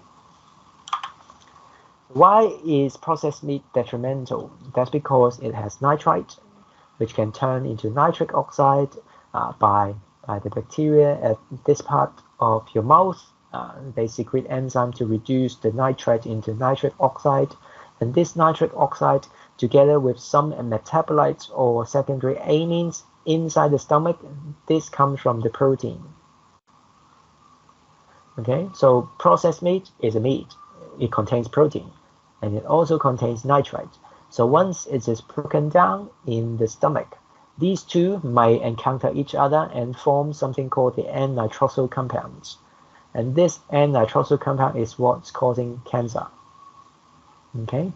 Why is processed meat detrimental? That's because it has nitrite, which can turn into nitric oxide by the bacteria at this part of your mouth. They secrete enzyme to reduce the nitrate into nitric oxide, and this nitric oxide, together with some metabolites or secondary amines inside the stomach, this comes from the protein. Okay, so processed meat is a meat. It contains protein, and it also contains nitrite. So once it is broken down in the stomach, these two might encounter each other and form something called the N-nitrosyl compounds. And this N-nitrosyl compound is what's causing cancer. Okay,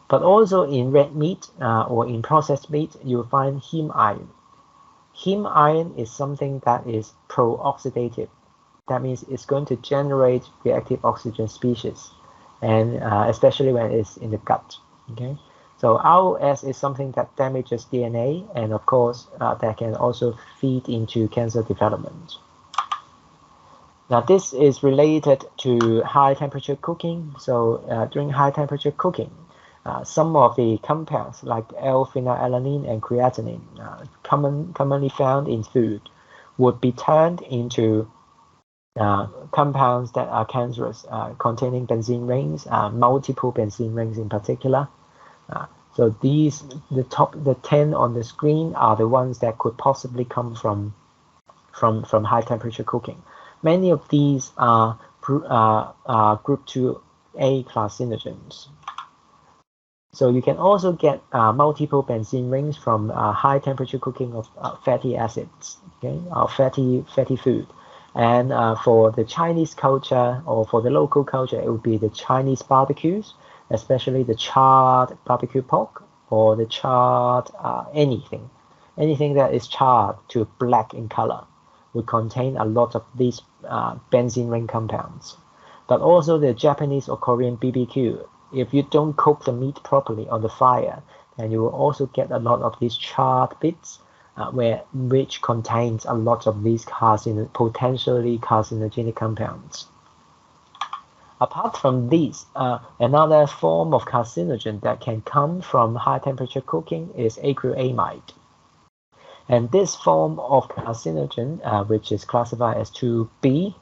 but also in red meat or in processed meat, you'll find heme iron. Heme iron is something that is pro-oxidative. That means it's going to generate reactive oxygen species. and especially when it's in the gut. Okay, so ROS is something that damages DNA, and of course that can also feed into cancer development. Now this is related to high temperature cooking. So during high temperature cooking, some of the compounds like L-phenylalanine and creatinine, commonly found in food, would be turned into compounds that are cancerous, containing benzene rings, multiple benzene rings in particular. So these, the 10 on the screen, are the ones that could possibly come from high temperature cooking. Many of these are group 2A carcinogens. So you can also get multiple benzene rings from high temperature cooking of fatty acids, okay, or fatty food. And for the Chinese culture, or for the local culture, it would be the Chinese barbecues, especially the charred barbecue pork, or the charred anything that is charred to black in color would contain a lot of these benzene ring compounds. But also the Japanese or Korean BBQ, if you don't cook the meat properly on the fire, then you will also get a lot of these charred bits, which contains a lot of these potentially carcinogenic compounds. Apart from these, another form of carcinogen that can come from high temperature cooking is acrylamide. And this form of carcinogen, which is classified as 2B,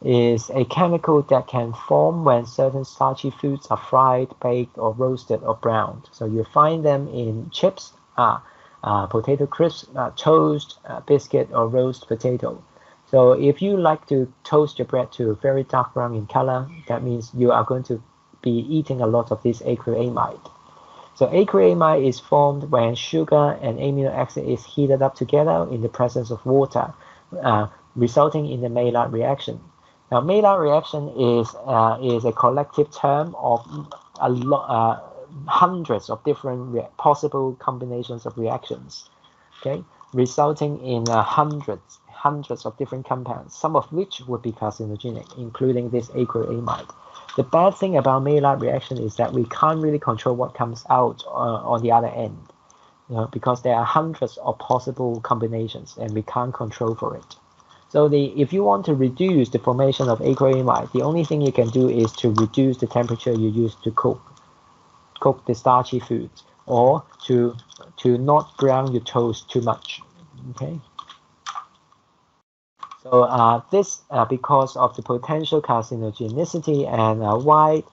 is a chemical that can form when certain starchy foods are fried, baked, or roasted or browned. So you find them in chips, potato crisps, toast, biscuit, or roast potato. So if you like to toast your bread to very dark brown in color, that means you are going to be eating a lot of this acrylamide. So acrylamide is formed when sugar and amino acid is heated up together in the presence of water, resulting in the Maillard reaction. Now, Maillard reaction is a collective term of hundreds of different possible combinations of reactions, okay, resulting in hundreds of different compounds, some of which would be carcinogenic, including this acrylamide. The bad thing about Maillard reaction is that we can't really control what comes out on the other end, because there are hundreds of possible combinations and we can't control for it. So if you want to reduce the formation of acrylamide, the only thing you can do is to reduce the temperature you use to cook the starchy foods, or to not brown your toast too much. Okay. So this, because of the potential carcinogenicity and wide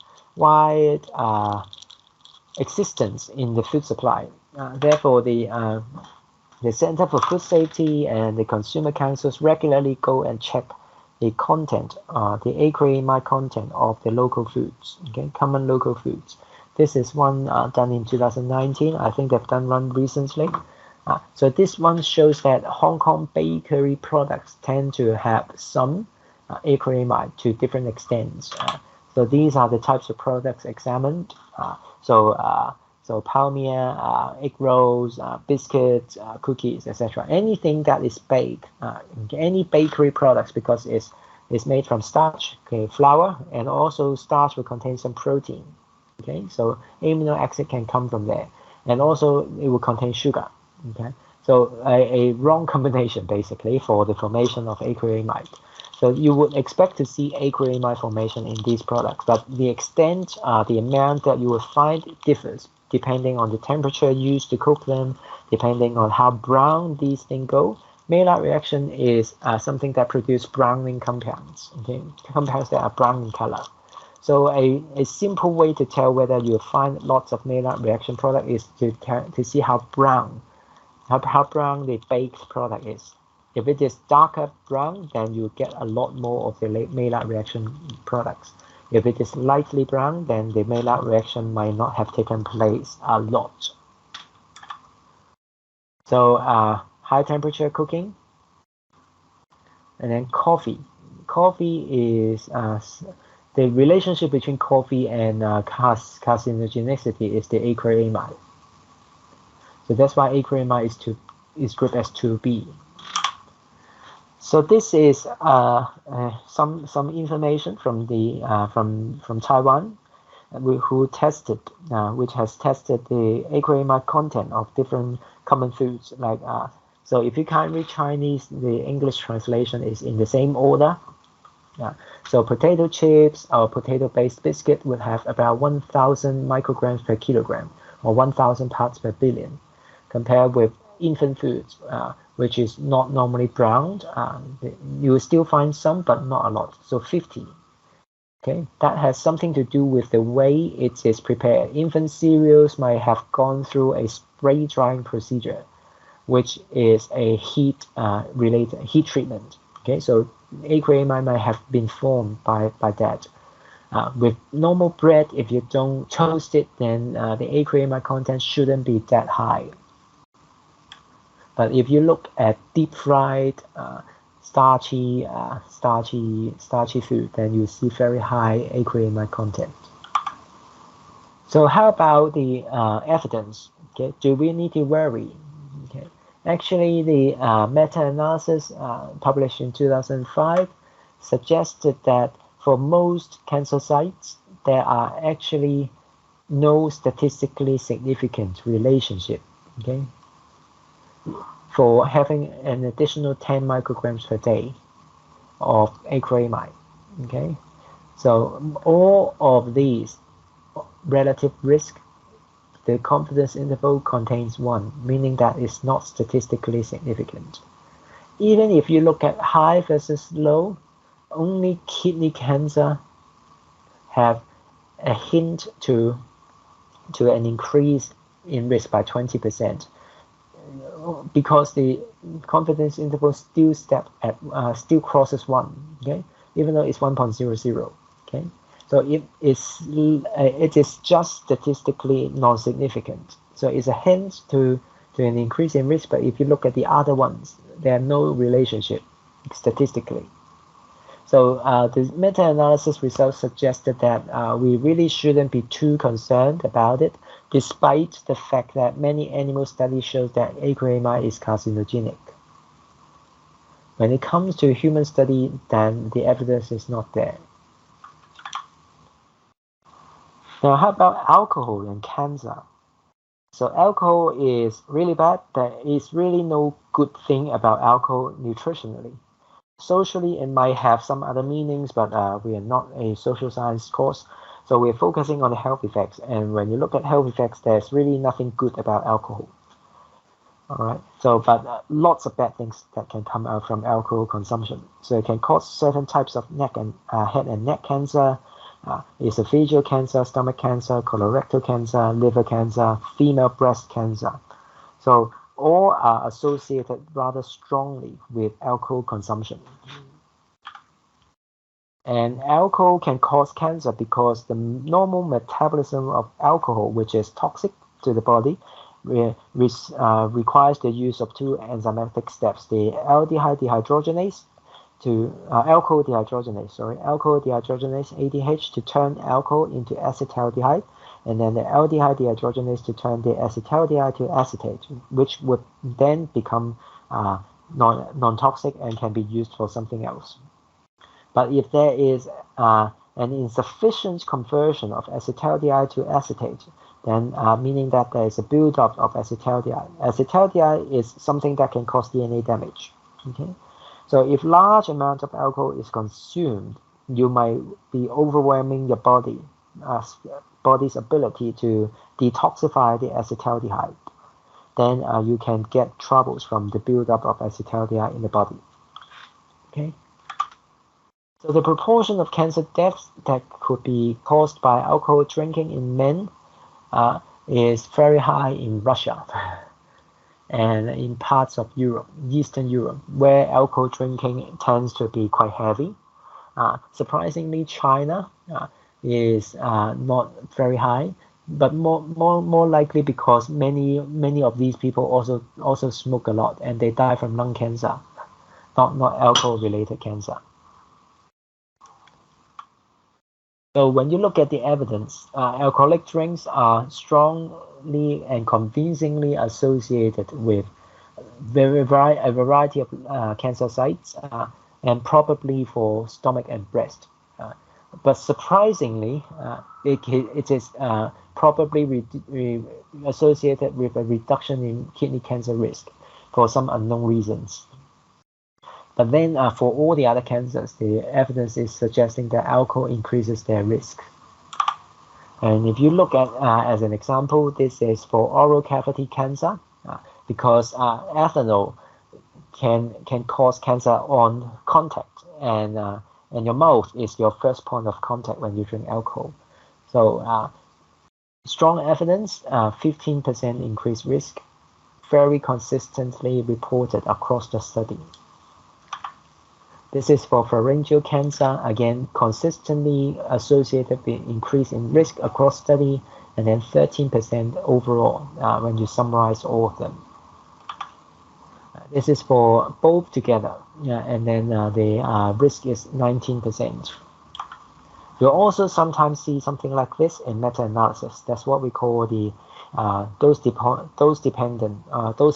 existence in the food supply, therefore the Center for Food Safety and the Consumer Councils regularly go and check the content, the acrylamide content of the local foods, okay, common local foods. This is one done in 2019. I think they've done one recently. So this one shows that Hong Kong bakery products tend to have some acrylamide to different extents. So these are the types of products examined. So palmier, egg rolls, biscuits, cookies, etc. Anything that is baked, any bakery products, because it's made from starch, okay, flour, and also starch will contain some protein. Okay, so amino acid can come from there, and also it will contain sugar. Okay, so a wrong combination basically for the formation of acrylamide. So you would expect to see acrylamide formation in these products, but the extent, the amount that you will find differs depending on the temperature used to cook them, depending on how brown these things go. Maillard reaction is something that produces browning compounds, okay, compounds that are brown in color. So a simple way to tell whether you find lots of Maillard reaction product is to see how brown the baked product is. If it is darker brown, then you get a lot more of the Maillard reaction products. If it is lightly brown, then the Maillard reaction might not have taken place a lot. So high temperature cooking, and then coffee. Coffee is the relationship between coffee and carcinogenicity is the acrylamide. So that's why acrylamide is grouped as 2B. So this is some information from the from Taiwan, who tested which has tested the acrylamide content of different common foods. Like so, if you can't read Chinese, the English translation is in the same order. So potato chips or potato-based biscuit would have about 1,000 micrograms per kilogram, or 1,000 parts per billion, compared with infant foods, which is not normally browned. You will still find some, but not a lot. So 50. Okay, that has something to do with the way it is prepared. Infant cereals might have gone through a spray drying procedure, which is a heat related heat treatment. Okay, so acrylamide might have been formed by that. With normal bread, if you don't toast it, then the acrylamide content shouldn't be that high. But if you look at deep fried, starchy food, then you see very high acrylamide content. So how about the evidence? Okay, do we need to worry? Okay, actually, the meta-analysis published in 2005 suggested that for most cancer sites, there are actually no statistically significant relationship. Okay, for having an additional 10 micrograms per day of acrylamide. Okay, so all of these relative risk, the confidence interval contains 1, meaning that it's not statistically significant. Even if you look at high versus low, only kidney cancer have a hint to an increase in risk by 20%, because the confidence interval still crosses 1. Okay, even though it's 1.00. Okay, so it is just statistically non-significant. So it's a hint to an increase in risk, but if you look at the other ones, there are no relationship statistically. So the meta-analysis results suggested that we really shouldn't be too concerned about it, despite the fact that many animal studies show that acrylamide is carcinogenic. When it comes to human study, then the evidence is not there. Now, how about alcohol and cancer? So alcohol is really bad. There is really no good thing about alcohol nutritionally. Socially, it might have some other meanings, but we are not a social science course, so we're focusing on the health effects. And when you look at health effects, there's really nothing good about alcohol. All right. So, but lots of bad things that can come out from alcohol consumption. So it can cause certain types of head and neck cancer, esophageal cancer, stomach cancer, colorectal cancer, liver cancer, female breast cancer. So all are associated rather strongly with alcohol consumption. And alcohol can cause cancer because the normal metabolism of alcohol, which is toxic to the body, requires the use of 2 enzymatic steps: the aldehyde dehydrogenase alcohol dehydrogenase ADH to turn alcohol into acetaldehyde, and then the aldehyde dehydrogenase to turn the acetaldehyde to acetate, which would then become non-toxic and can be used for something else. But if there is an insufficient conversion of acetaldehyde to acetate, then meaning that there is a buildup of acetaldehyde. Acetaldehyde is something that can cause DNA damage. Okay, so if large amount of alcohol is consumed, you might be overwhelming your body's ability to detoxify the acetaldehyde. Then you can get troubles from the buildup of acetaldehyde in the body. Okay. So the proportion of cancer deaths that could be caused by alcohol drinking in men is very high in Russia and in parts of Europe, Eastern Europe, where alcohol drinking tends to be quite heavy. Surprisingly, China is not very high, but more likely because many of these people also smoke a lot and they die from lung cancer, not alcohol-related cancer. So when you look at the evidence, alcoholic drinks are strongly and convincingly associated with a variety of cancer sites, and probably for stomach and breast. But surprisingly, it is probably associated with a reduction in kidney cancer risk for some unknown reasons. But then for all the other cancers, the evidence is suggesting that alcohol increases their risk. And if you look at, as an example, this is for oral cavity cancer, because ethanol can cause cancer on contact, and your mouth is your first point of contact when you drink alcohol. So strong evidence, 15% increased risk, very consistently reported across the study. This is for pharyngeal cancer, again, consistently associated with increase in risk across study, and then 13% overall when you summarize all of them. This is for both together, and then the risk is 19%. You'll also sometimes see something like this in meta-analysis. That's what we call the dose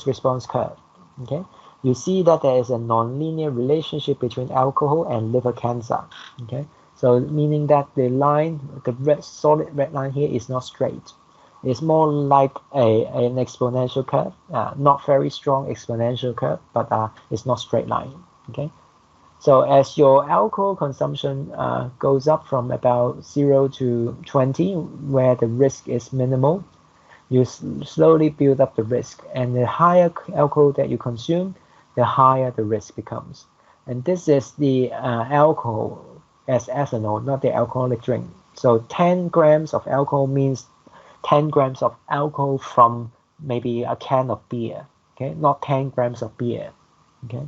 response curve. Okay, you see that there is a nonlinear relationship between alcohol and liver cancer. Okay, so meaning that the line, the solid red line here, is not straight. It's more like an exponential curve, not very strong exponential curve, but it's not straight line. Okay, so as your alcohol consumption goes up from about 0 to 20, where the risk is minimal, you slowly build up the risk, and the higher alcohol that you consume, the higher the risk becomes. And this is the alcohol as ethanol, not the alcoholic drink. So 10 grams of alcohol means 10 grams of alcohol from maybe a can of beer, okay, not 10 grams of beer, okay.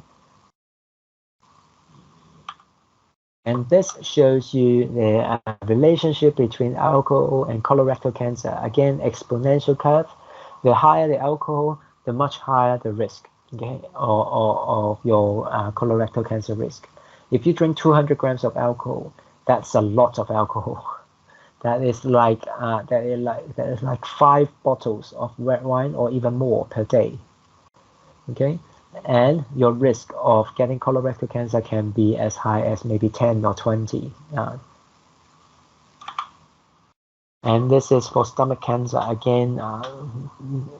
And this shows you the relationship between alcohol and colorectal cancer. Again, exponential curve. The higher the alcohol, the much higher the risk, okay, of your colorectal cancer risk. If you drink 200 grams of alcohol, that's a lot of alcohol. That is like 5 bottles of red wine or even more per day. Okay, and your risk of getting colorectal cancer can be as high as maybe 10 or 20. And this is for stomach cancer, again,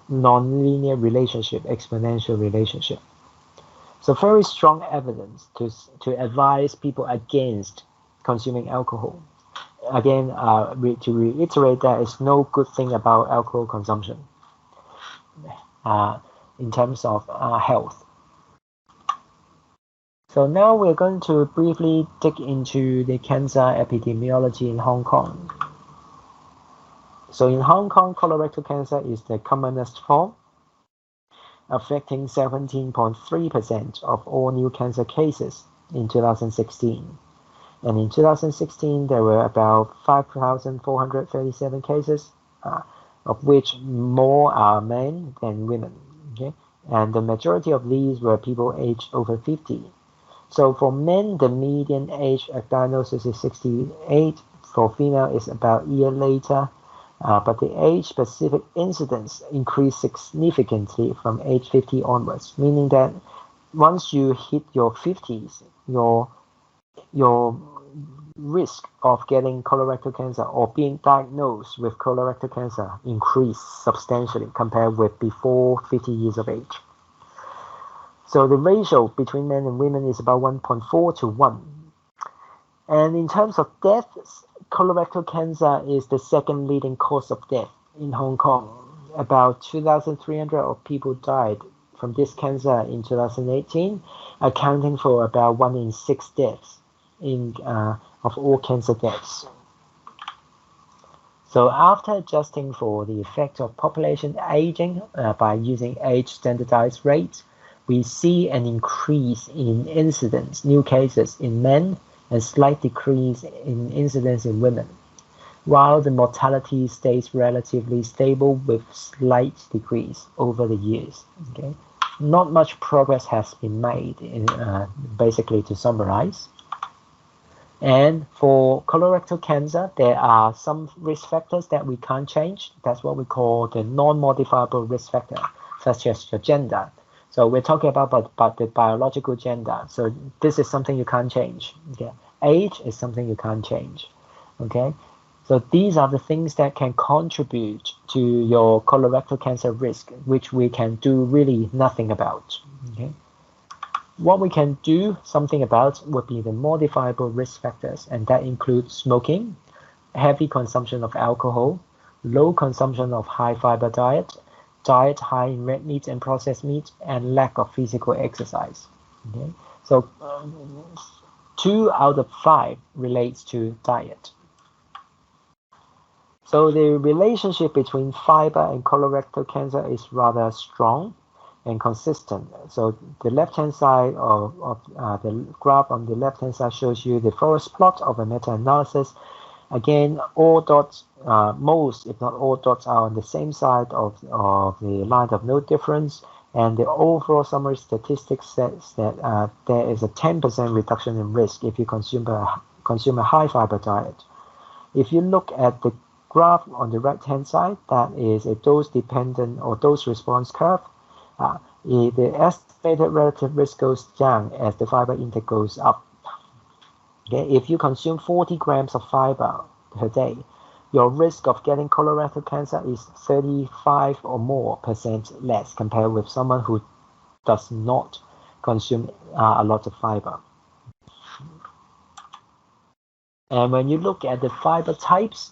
non-linear relationship, exponential relationship. So very strong evidence to advise people against consuming alcohol. Again, to reiterate, there is no good thing about alcohol consumption in terms of health. So now we're going to briefly dig into the cancer epidemiology in Hong Kong. So in Hong Kong, colorectal cancer is the commonest form, affecting 17.3% of all new cancer cases in 2016. And in 2016, there were about 5,437 cases, of which more are men than women. Okay, and the majority of these were people aged over 50. So for men, the median age of diagnosis is 68. For female, is about a year later. But the age-specific incidence increased significantly from age 50 onwards, meaning that once you hit your 50s, your risk of getting colorectal cancer or being diagnosed with colorectal cancer increased substantially compared with before 50 years of age. So the ratio between men and women is about 1.4 to 1. And in terms of deaths, colorectal cancer is the second leading cause of death in Hong Kong. About 2,300 of people died from this cancer in 2018, accounting for about 1 in 6 deaths of all cancer deaths. So after adjusting for the effect of population aging by using age standardized rates, we see an increase in incidence, new cases in men, and slight decrease in incidence in women, while the mortality stays relatively stable with slight decrease over the years. Okay, not much progress has been made in basically, to summarize. And for colorectal cancer, there are some risk factors that we can't change. That's what we call the non-modifiable risk factor, such as your gender. So we're talking about the biological gender. So this is something you can't change. Okay, age is something you can't change. Okay, so these are the things that can contribute to your colorectal cancer risk, which we can do really nothing about. Okay, what we can do something about would be the modifiable risk factors, and that includes smoking, heavy consumption of alcohol, low consumption of high fiber diet high in red meat and processed meat, and lack of physical exercise. Okay, so 2 out of 5 relates to diet. So the relationship between fiber and colorectal cancer is rather strong and consistent. So the left-hand side of the graph on the left-hand side shows you the forest plot of a meta-analysis. Again, all dots, most if not all dots, are on the same side of the line of no difference, and the overall summary statistics says that there is a 10% reduction in risk if you consume a high fiber diet. If you look at the graph on the right-hand side, that is a dose-dependent or dose-response curve. The estimated relative risk goes down as the fiber intake goes up. Okay, if you consume 40 grams of fiber per day, your risk of getting colorectal cancer is 35% or more less compared with someone who does not consume a lot of fiber. And when you look at the fiber types,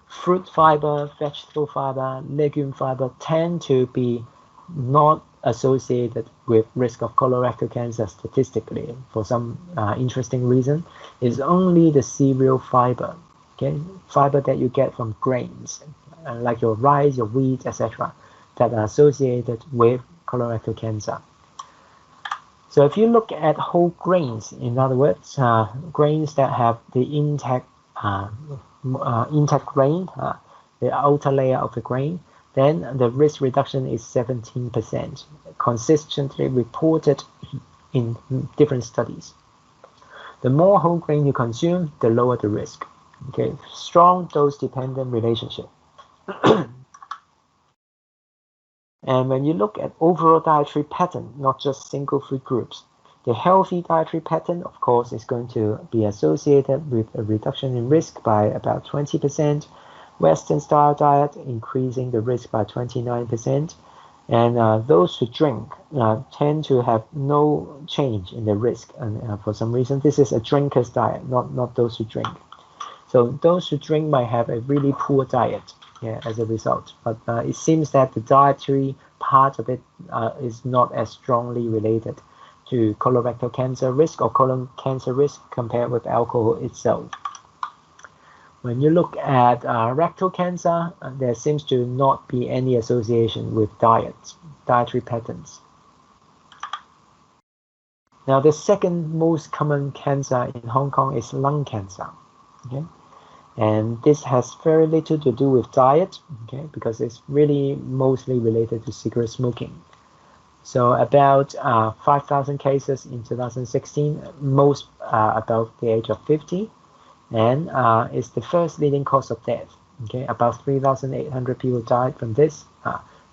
fruit fiber, vegetable fiber, legume fiber tend to be not associated with risk of colorectal cancer statistically for some interesting reason. It's only the cereal fiber, okay, fiber that you get from grains, like your rice, your wheat, etc., that are associated with colorectal cancer. So if you look at whole grains, in other words, grains that have the intact grain, the outer layer of the grain, then the risk reduction is 17%, consistently reported in different studies. The more whole grain you consume, the lower the risk. Okay, strong dose-dependent relationship. And when you look at overall dietary pattern, not just single food groups, the healthy dietary pattern, of course, is going to be associated with a reduction in risk by about 20%. Western style diet increasing the risk by 29%, and those who drink tend to have no change in the risk, and for some reason this is a drinker's diet, not those who drink. So those who drink might have a really poor diet, as a result, but it seems that the dietary part of it is not as strongly related to colorectal cancer risk or colon cancer risk compared with alcohol itself. When you look at rectal cancer, there seems to not be any association with dietary patterns. Now, the second most common cancer in Hong Kong is lung cancer. Okay, and this has very little to do with diet. Okay, because it's really mostly related to cigarette smoking. So about 5,000 cases in 2016, most above the age of 50. And it's the first leading cause of death. Okay, about 3,800 people died from this,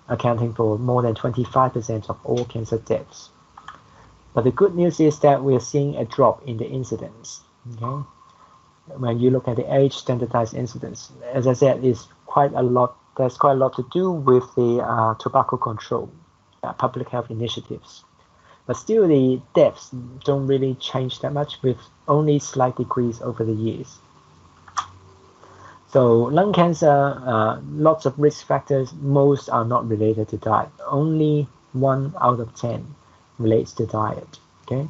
accounting for more than 25% of all cancer deaths. But the good news is that we're seeing a drop in the incidence. Okay, when you look at the age standardized incidence, as I said, there's quite a lot to do with the tobacco control, public health initiatives. But still, the deaths don't really change that much, with only slight decrease over the years. So lung cancer, lots of risk factors, most are not related to diet. Only 1 out of 10 relates to diet. Okay,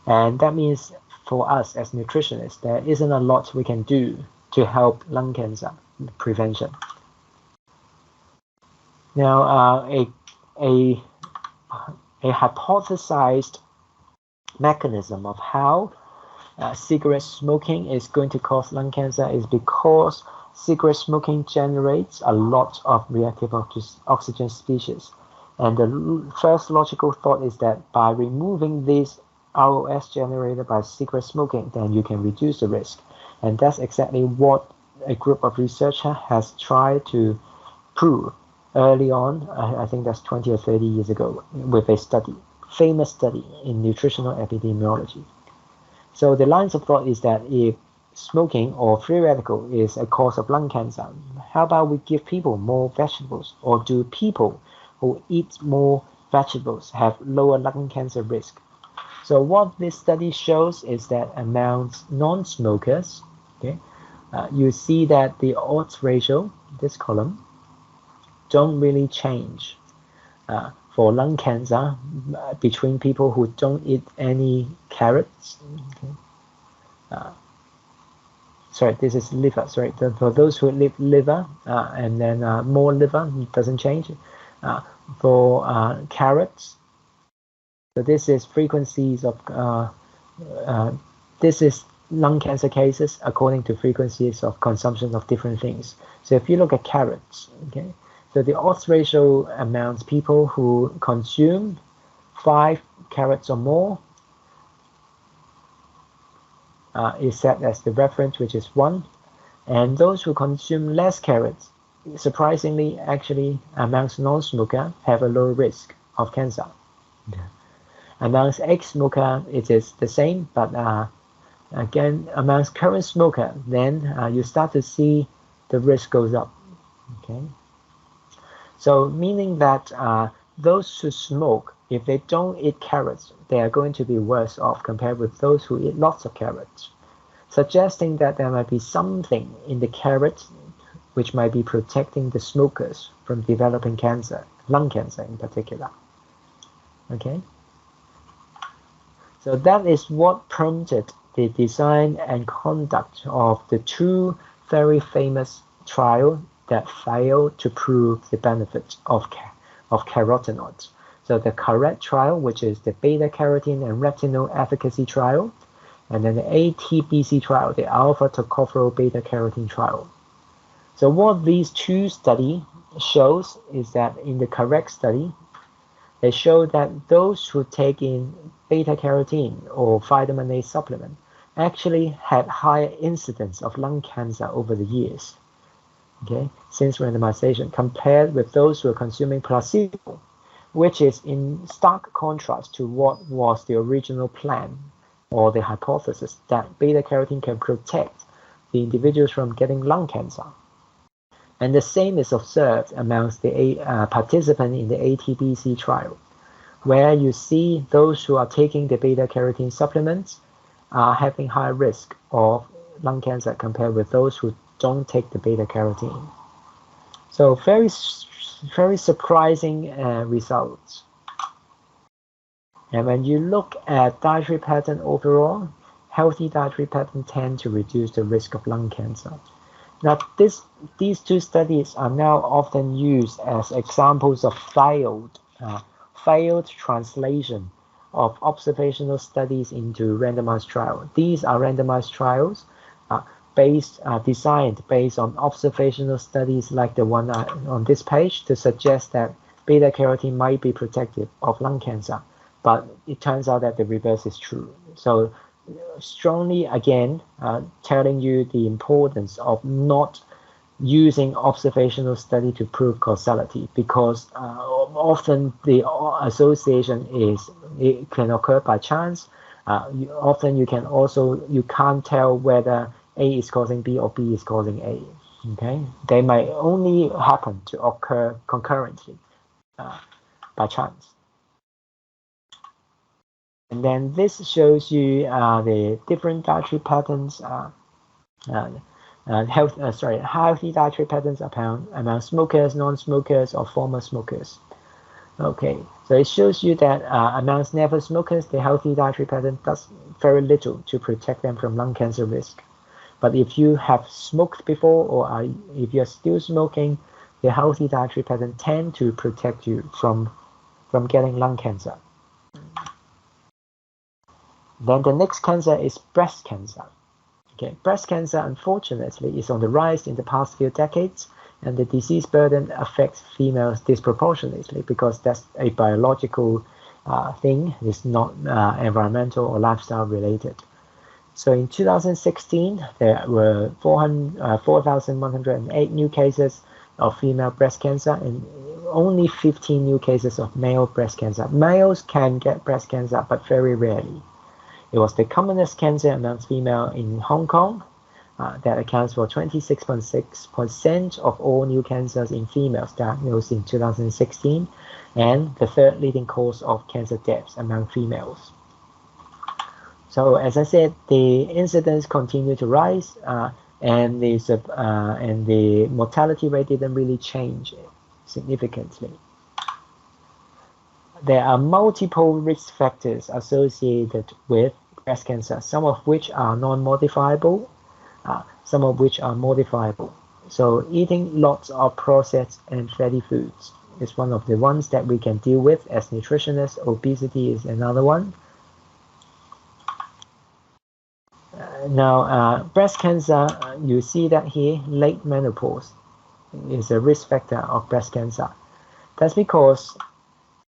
and that means for us as nutritionists, there isn't a lot we can do to help lung cancer prevention. Now, a hypothesized mechanism of how cigarette smoking is going to cause lung cancer is because cigarette smoking generates a lot of reactive oxygen species. And the first logical thought is that by removing this ROS generated by cigarette smoking, then you can reduce the risk. And that's exactly what a group of researchers has tried to prove early on. I think that's 20 or 30 years ago with a study. famous study in nutritional epidemiology. So the lines of thought is that if smoking or free radical is a cause of lung cancer, how about we give people more vegetables? Or do people who eat more vegetables have lower lung cancer risk? So what this study shows is that amongst non-smokers, okay, you see that the odds ratio, this column, don't really change for lung cancer between people who don't eat any carrots. Okay. Sorry, this is liver. Sorry, for those who eat liver and then more liver, it doesn't change. For carrots, so this is frequencies of this is lung cancer cases according to frequencies of consumption of different things. So if you look at carrots, okay, so the odds ratio amounts people who consume 5 carrots or more is set as the reference, which is 1, and those who consume less carrots, surprisingly, actually amongst non-smoker have a lower risk of cancer. Yeah. Amongst ex-smoker, it is the same, but again, amongst current smoker, then you start to see the risk goes up. Okay, so meaning that those who smoke, if they don't eat carrots, they are going to be worse off compared with those who eat lots of carrots, suggesting that there might be something in the carrots which might be protecting the smokers from developing cancer, lung cancer in particular. Okay, so that is what prompted the design and conduct of the 2 very famous trials that failed to prove the benefits of carotenoids. So the CARET trial, which is the beta-carotene and retinol efficacy trial, and then the ATBC trial, the alpha-tocopherol beta-carotene trial. So what these 2 studies shows is that in the CARET study, they show that those who take in beta-carotene or vitamin A supplement actually had higher incidence of lung cancer over the years, okay, since randomization, compared with those who are consuming placebo, which is in stark contrast to what was the original plan or the hypothesis that beta-carotene can protect the individuals from getting lung cancer. And the same is observed amongst the participants in the ATBC trial, where you see those who are taking the beta-carotene supplements are having higher risk of lung cancer compared with those who don't take the beta-carotene. So very surprising results. And when you look at dietary pattern overall, healthy dietary patterns tend to reduce the risk of lung cancer. Now, these 2 studies are now often used as examples of failed translation of observational studies into randomized trials. These are randomized trials designed based on observational studies like the one on this page to suggest that beta-carotene might be protective of lung cancer, but it turns out that the reverse is true. So strongly, again, telling you the importance of not using observational study to prove causality, because often the association it can occur by chance. Often you can't tell whether A is causing B or B is causing A. Okay, they might only happen to occur concurrently by chance. And then this shows you the different dietary patterns, healthy dietary patterns among smokers, non-smokers, or former smokers. Okay, so it shows you that amongst never smokers, the healthy dietary pattern does very little to protect them from lung cancer risk. But if you have smoked before, or if you're still smoking, the healthy dietary pattern tend to protect you from getting lung cancer. Then the next cancer is breast cancer. Okay, breast cancer, unfortunately, is on the rise in the past few decades, and the disease burden affects females disproportionately because that's a biological thing. It's not environmental or lifestyle related. So in 2016, there were 4,108 new cases of female breast cancer, and only 15 new cases of male breast cancer. Males can get breast cancer, but very rarely. It was the commonest cancer amongst females in Hong Kong. That accounts for 26.6% of all new cancers in females diagnosed in 2016, and the third leading cause of cancer deaths among females. So as I said, the incidence continued to rise, and the mortality rate didn't really change significantly. There are multiple risk factors associated with breast cancer, some of which are non-modifiable, some of which are modifiable. So eating lots of processed and fatty foods is one of the ones that we can deal with as nutritionists. Obesity is another one. Now, breast cancer, you see that here, late menopause is a risk factor of breast cancer. That's because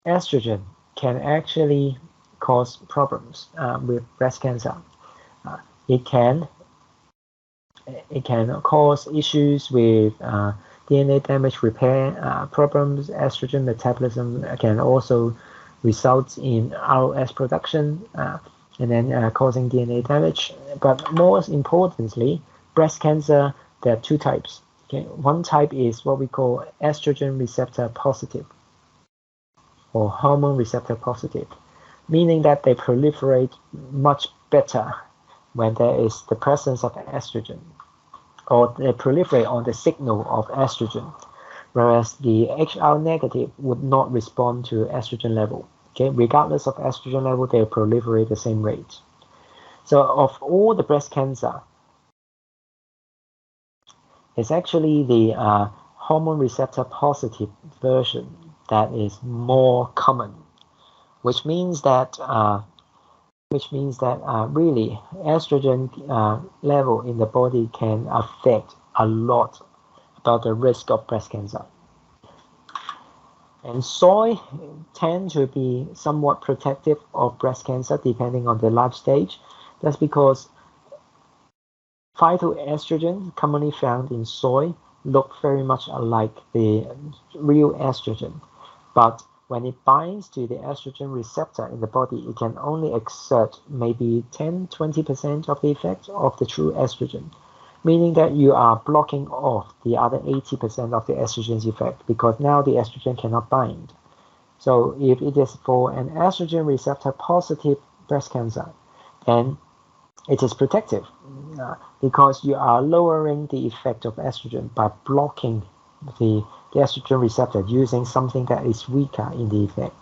estrogen can actually cause problems with breast cancer. It can cause issues with DNA damage repair problems. Estrogen metabolism can also result in ROS production and then causing DNA damage. But most importantly, breast cancer, there are two types. Okay, one type is what we call estrogen receptor positive or hormone receptor positive, meaning that they proliferate much better when there is the presence of estrogen, or they proliferate on the signal of estrogen, whereas the HR negative would not respond to estrogen level. Okay, regardless of estrogen level, they proliferate the same rate. So of all the breast cancer, it's actually the hormone receptor positive version that is more common, which means that really estrogen level in the body can affect a lot about the risk of breast cancer. And soy tend to be somewhat protective of breast cancer depending on the life stage. That's because phytoestrogen commonly found in soy look very much alike the real estrogen, but when it binds to the estrogen receptor in the body, it can only exert maybe 10-20% of the effect of the true estrogen, meaning that you are blocking off the other 80% of the estrogen's effect because now the estrogen cannot bind. So if it is for an estrogen receptor positive breast cancer, then it is protective because you are lowering the effect of estrogen by blocking the estrogen receptor using something that is weaker in the effect.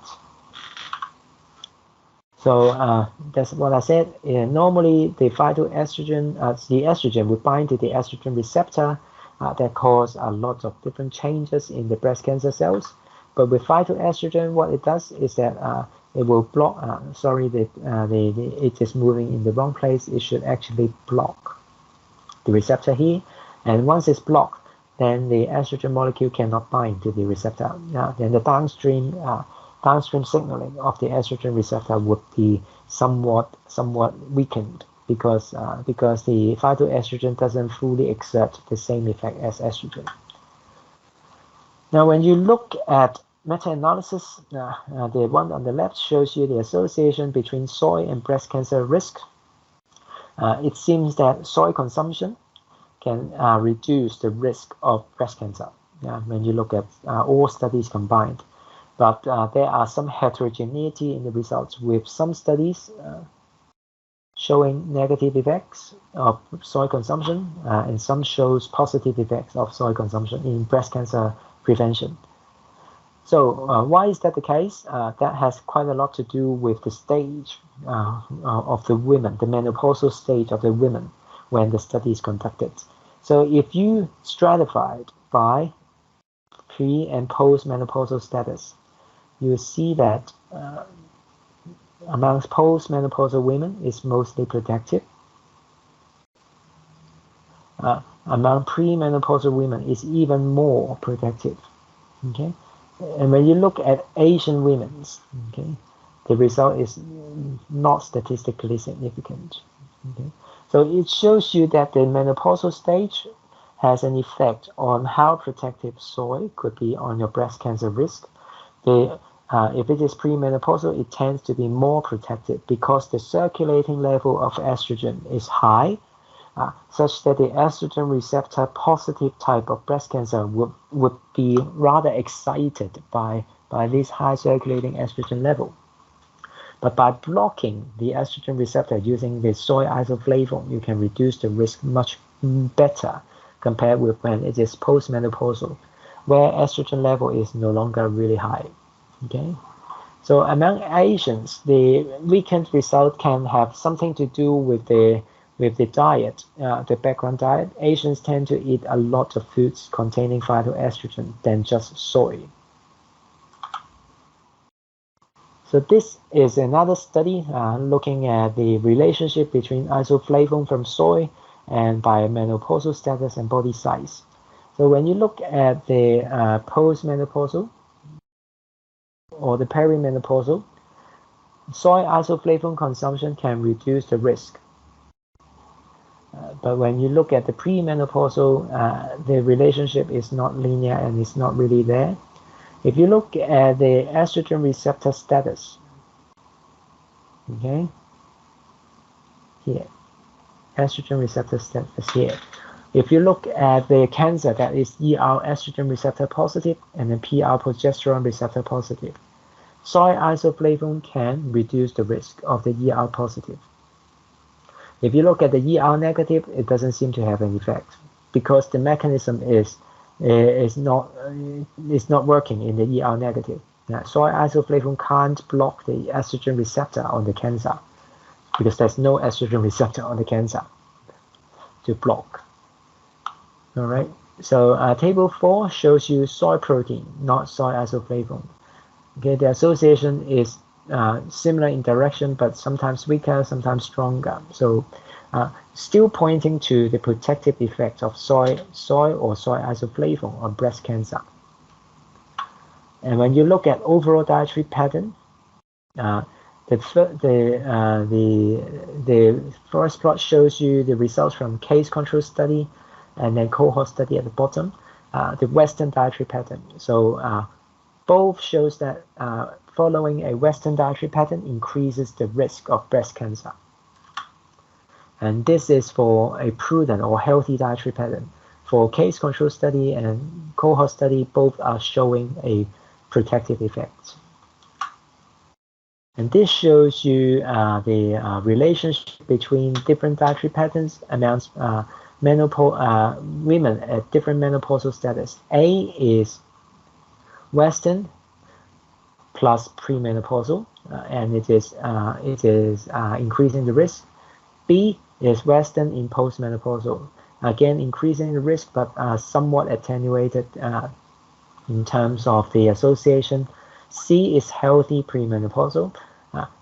So that's what I said. Normally, the phytoestrogen, the estrogen will bind to the estrogen receptor that cause a lot of different changes in the breast cancer cells. But with phytoestrogen, what it does is that it will block. It is moving in the wrong place. It should actually block the receptor here, and once it's blocked, then the estrogen molecule cannot bind to the receptor. Then the downstream signaling of the estrogen receptor would be somewhat weakened because the phytoestrogen doesn't fully exert the same effect as estrogen. Now, when you look at meta-analysis, the one on the left shows you the association between soy and breast cancer risk. It seems that soy consumption can reduce the risk of breast cancer when you look at all studies combined. But there are some heterogeneity in the results, with some studies showing negative effects of soy consumption and some shows positive effects of soy consumption in breast cancer prevention. So why is that the case? That has quite a lot to do with the stage of the women, the menopausal stage of the women when the study is conducted. So if you stratified by pre- and post-menopausal status, you see that amongst post-menopausal women is mostly protective. Among pre-menopausal women is even more protective. Okay, and when you look at Asian women, okay, the result is not statistically significant. Okay, so it shows you that the menopausal stage has an effect on how protective soy could be on your breast cancer risk. If it is premenopausal, it tends to be more protected because the circulating level of estrogen is high, such that the estrogen receptor positive type of breast cancer would be rather excited by this high circulating estrogen level. But by blocking the estrogen receptor using the soy isoflavone, you can reduce the risk much better compared with when it is postmenopausal, where estrogen level is no longer really high. Okay, so among Asians, the weakened result can have something to do with the diet, the background diet. Asians tend to eat a lot of foods containing phytoestrogen than just soy. So this is another study looking at the relationship between isoflavone from soy and biomenopausal status and body size. So when you look at the postmenopausal or the perimenopausal, soy isoflavone consumption can reduce the risk. But when you look at the premenopausal, the relationship is not linear and it's not really there. If you look at the estrogen receptor status, okay, here, estrogen receptor status here. If you look at the cancer that is ER estrogen receptor positive and then PR progesterone receptor positive, soy isoflavone can reduce the risk of the ER positive. If you look at the ER negative, it doesn't seem to have an effect because the mechanism is not working in the ER negative. Soy isoflavone can't block the estrogen receptor on the cancer because there's no estrogen receptor on the cancer to block. All right. So table 4 shows you soy protein, not soy isoflavone. Okay, the association is similar in direction, but sometimes weaker, sometimes stronger. So still pointing to the protective effect of soy or soy isoflavone on breast cancer. And when you look at overall dietary pattern, the first plot shows you the results from case control study and then cohort study at the bottom, the Western dietary pattern. So both shows that following a Western dietary pattern increases the risk of breast cancer. And this is for a prudent or healthy dietary pattern. For case control study and cohort study, both are showing a protective effect. And this shows you the relationship between different dietary patterns amongst women at different menopausal status. A is Western plus premenopausal, and it is increasing the risk. B is Western in postmenopausal, again increasing the risk, but somewhat attenuated in terms of the association. C is healthy premenopausal,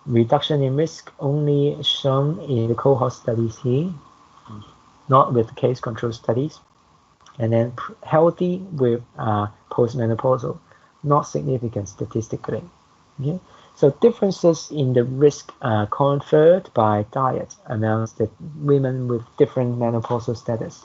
reduction in risk only shown in the cohort studies here, not with the case control studies. And then healthy with postmenopausal, not significant statistically. Okay? So differences in the risk conferred by diet amongst the women with different menopausal status.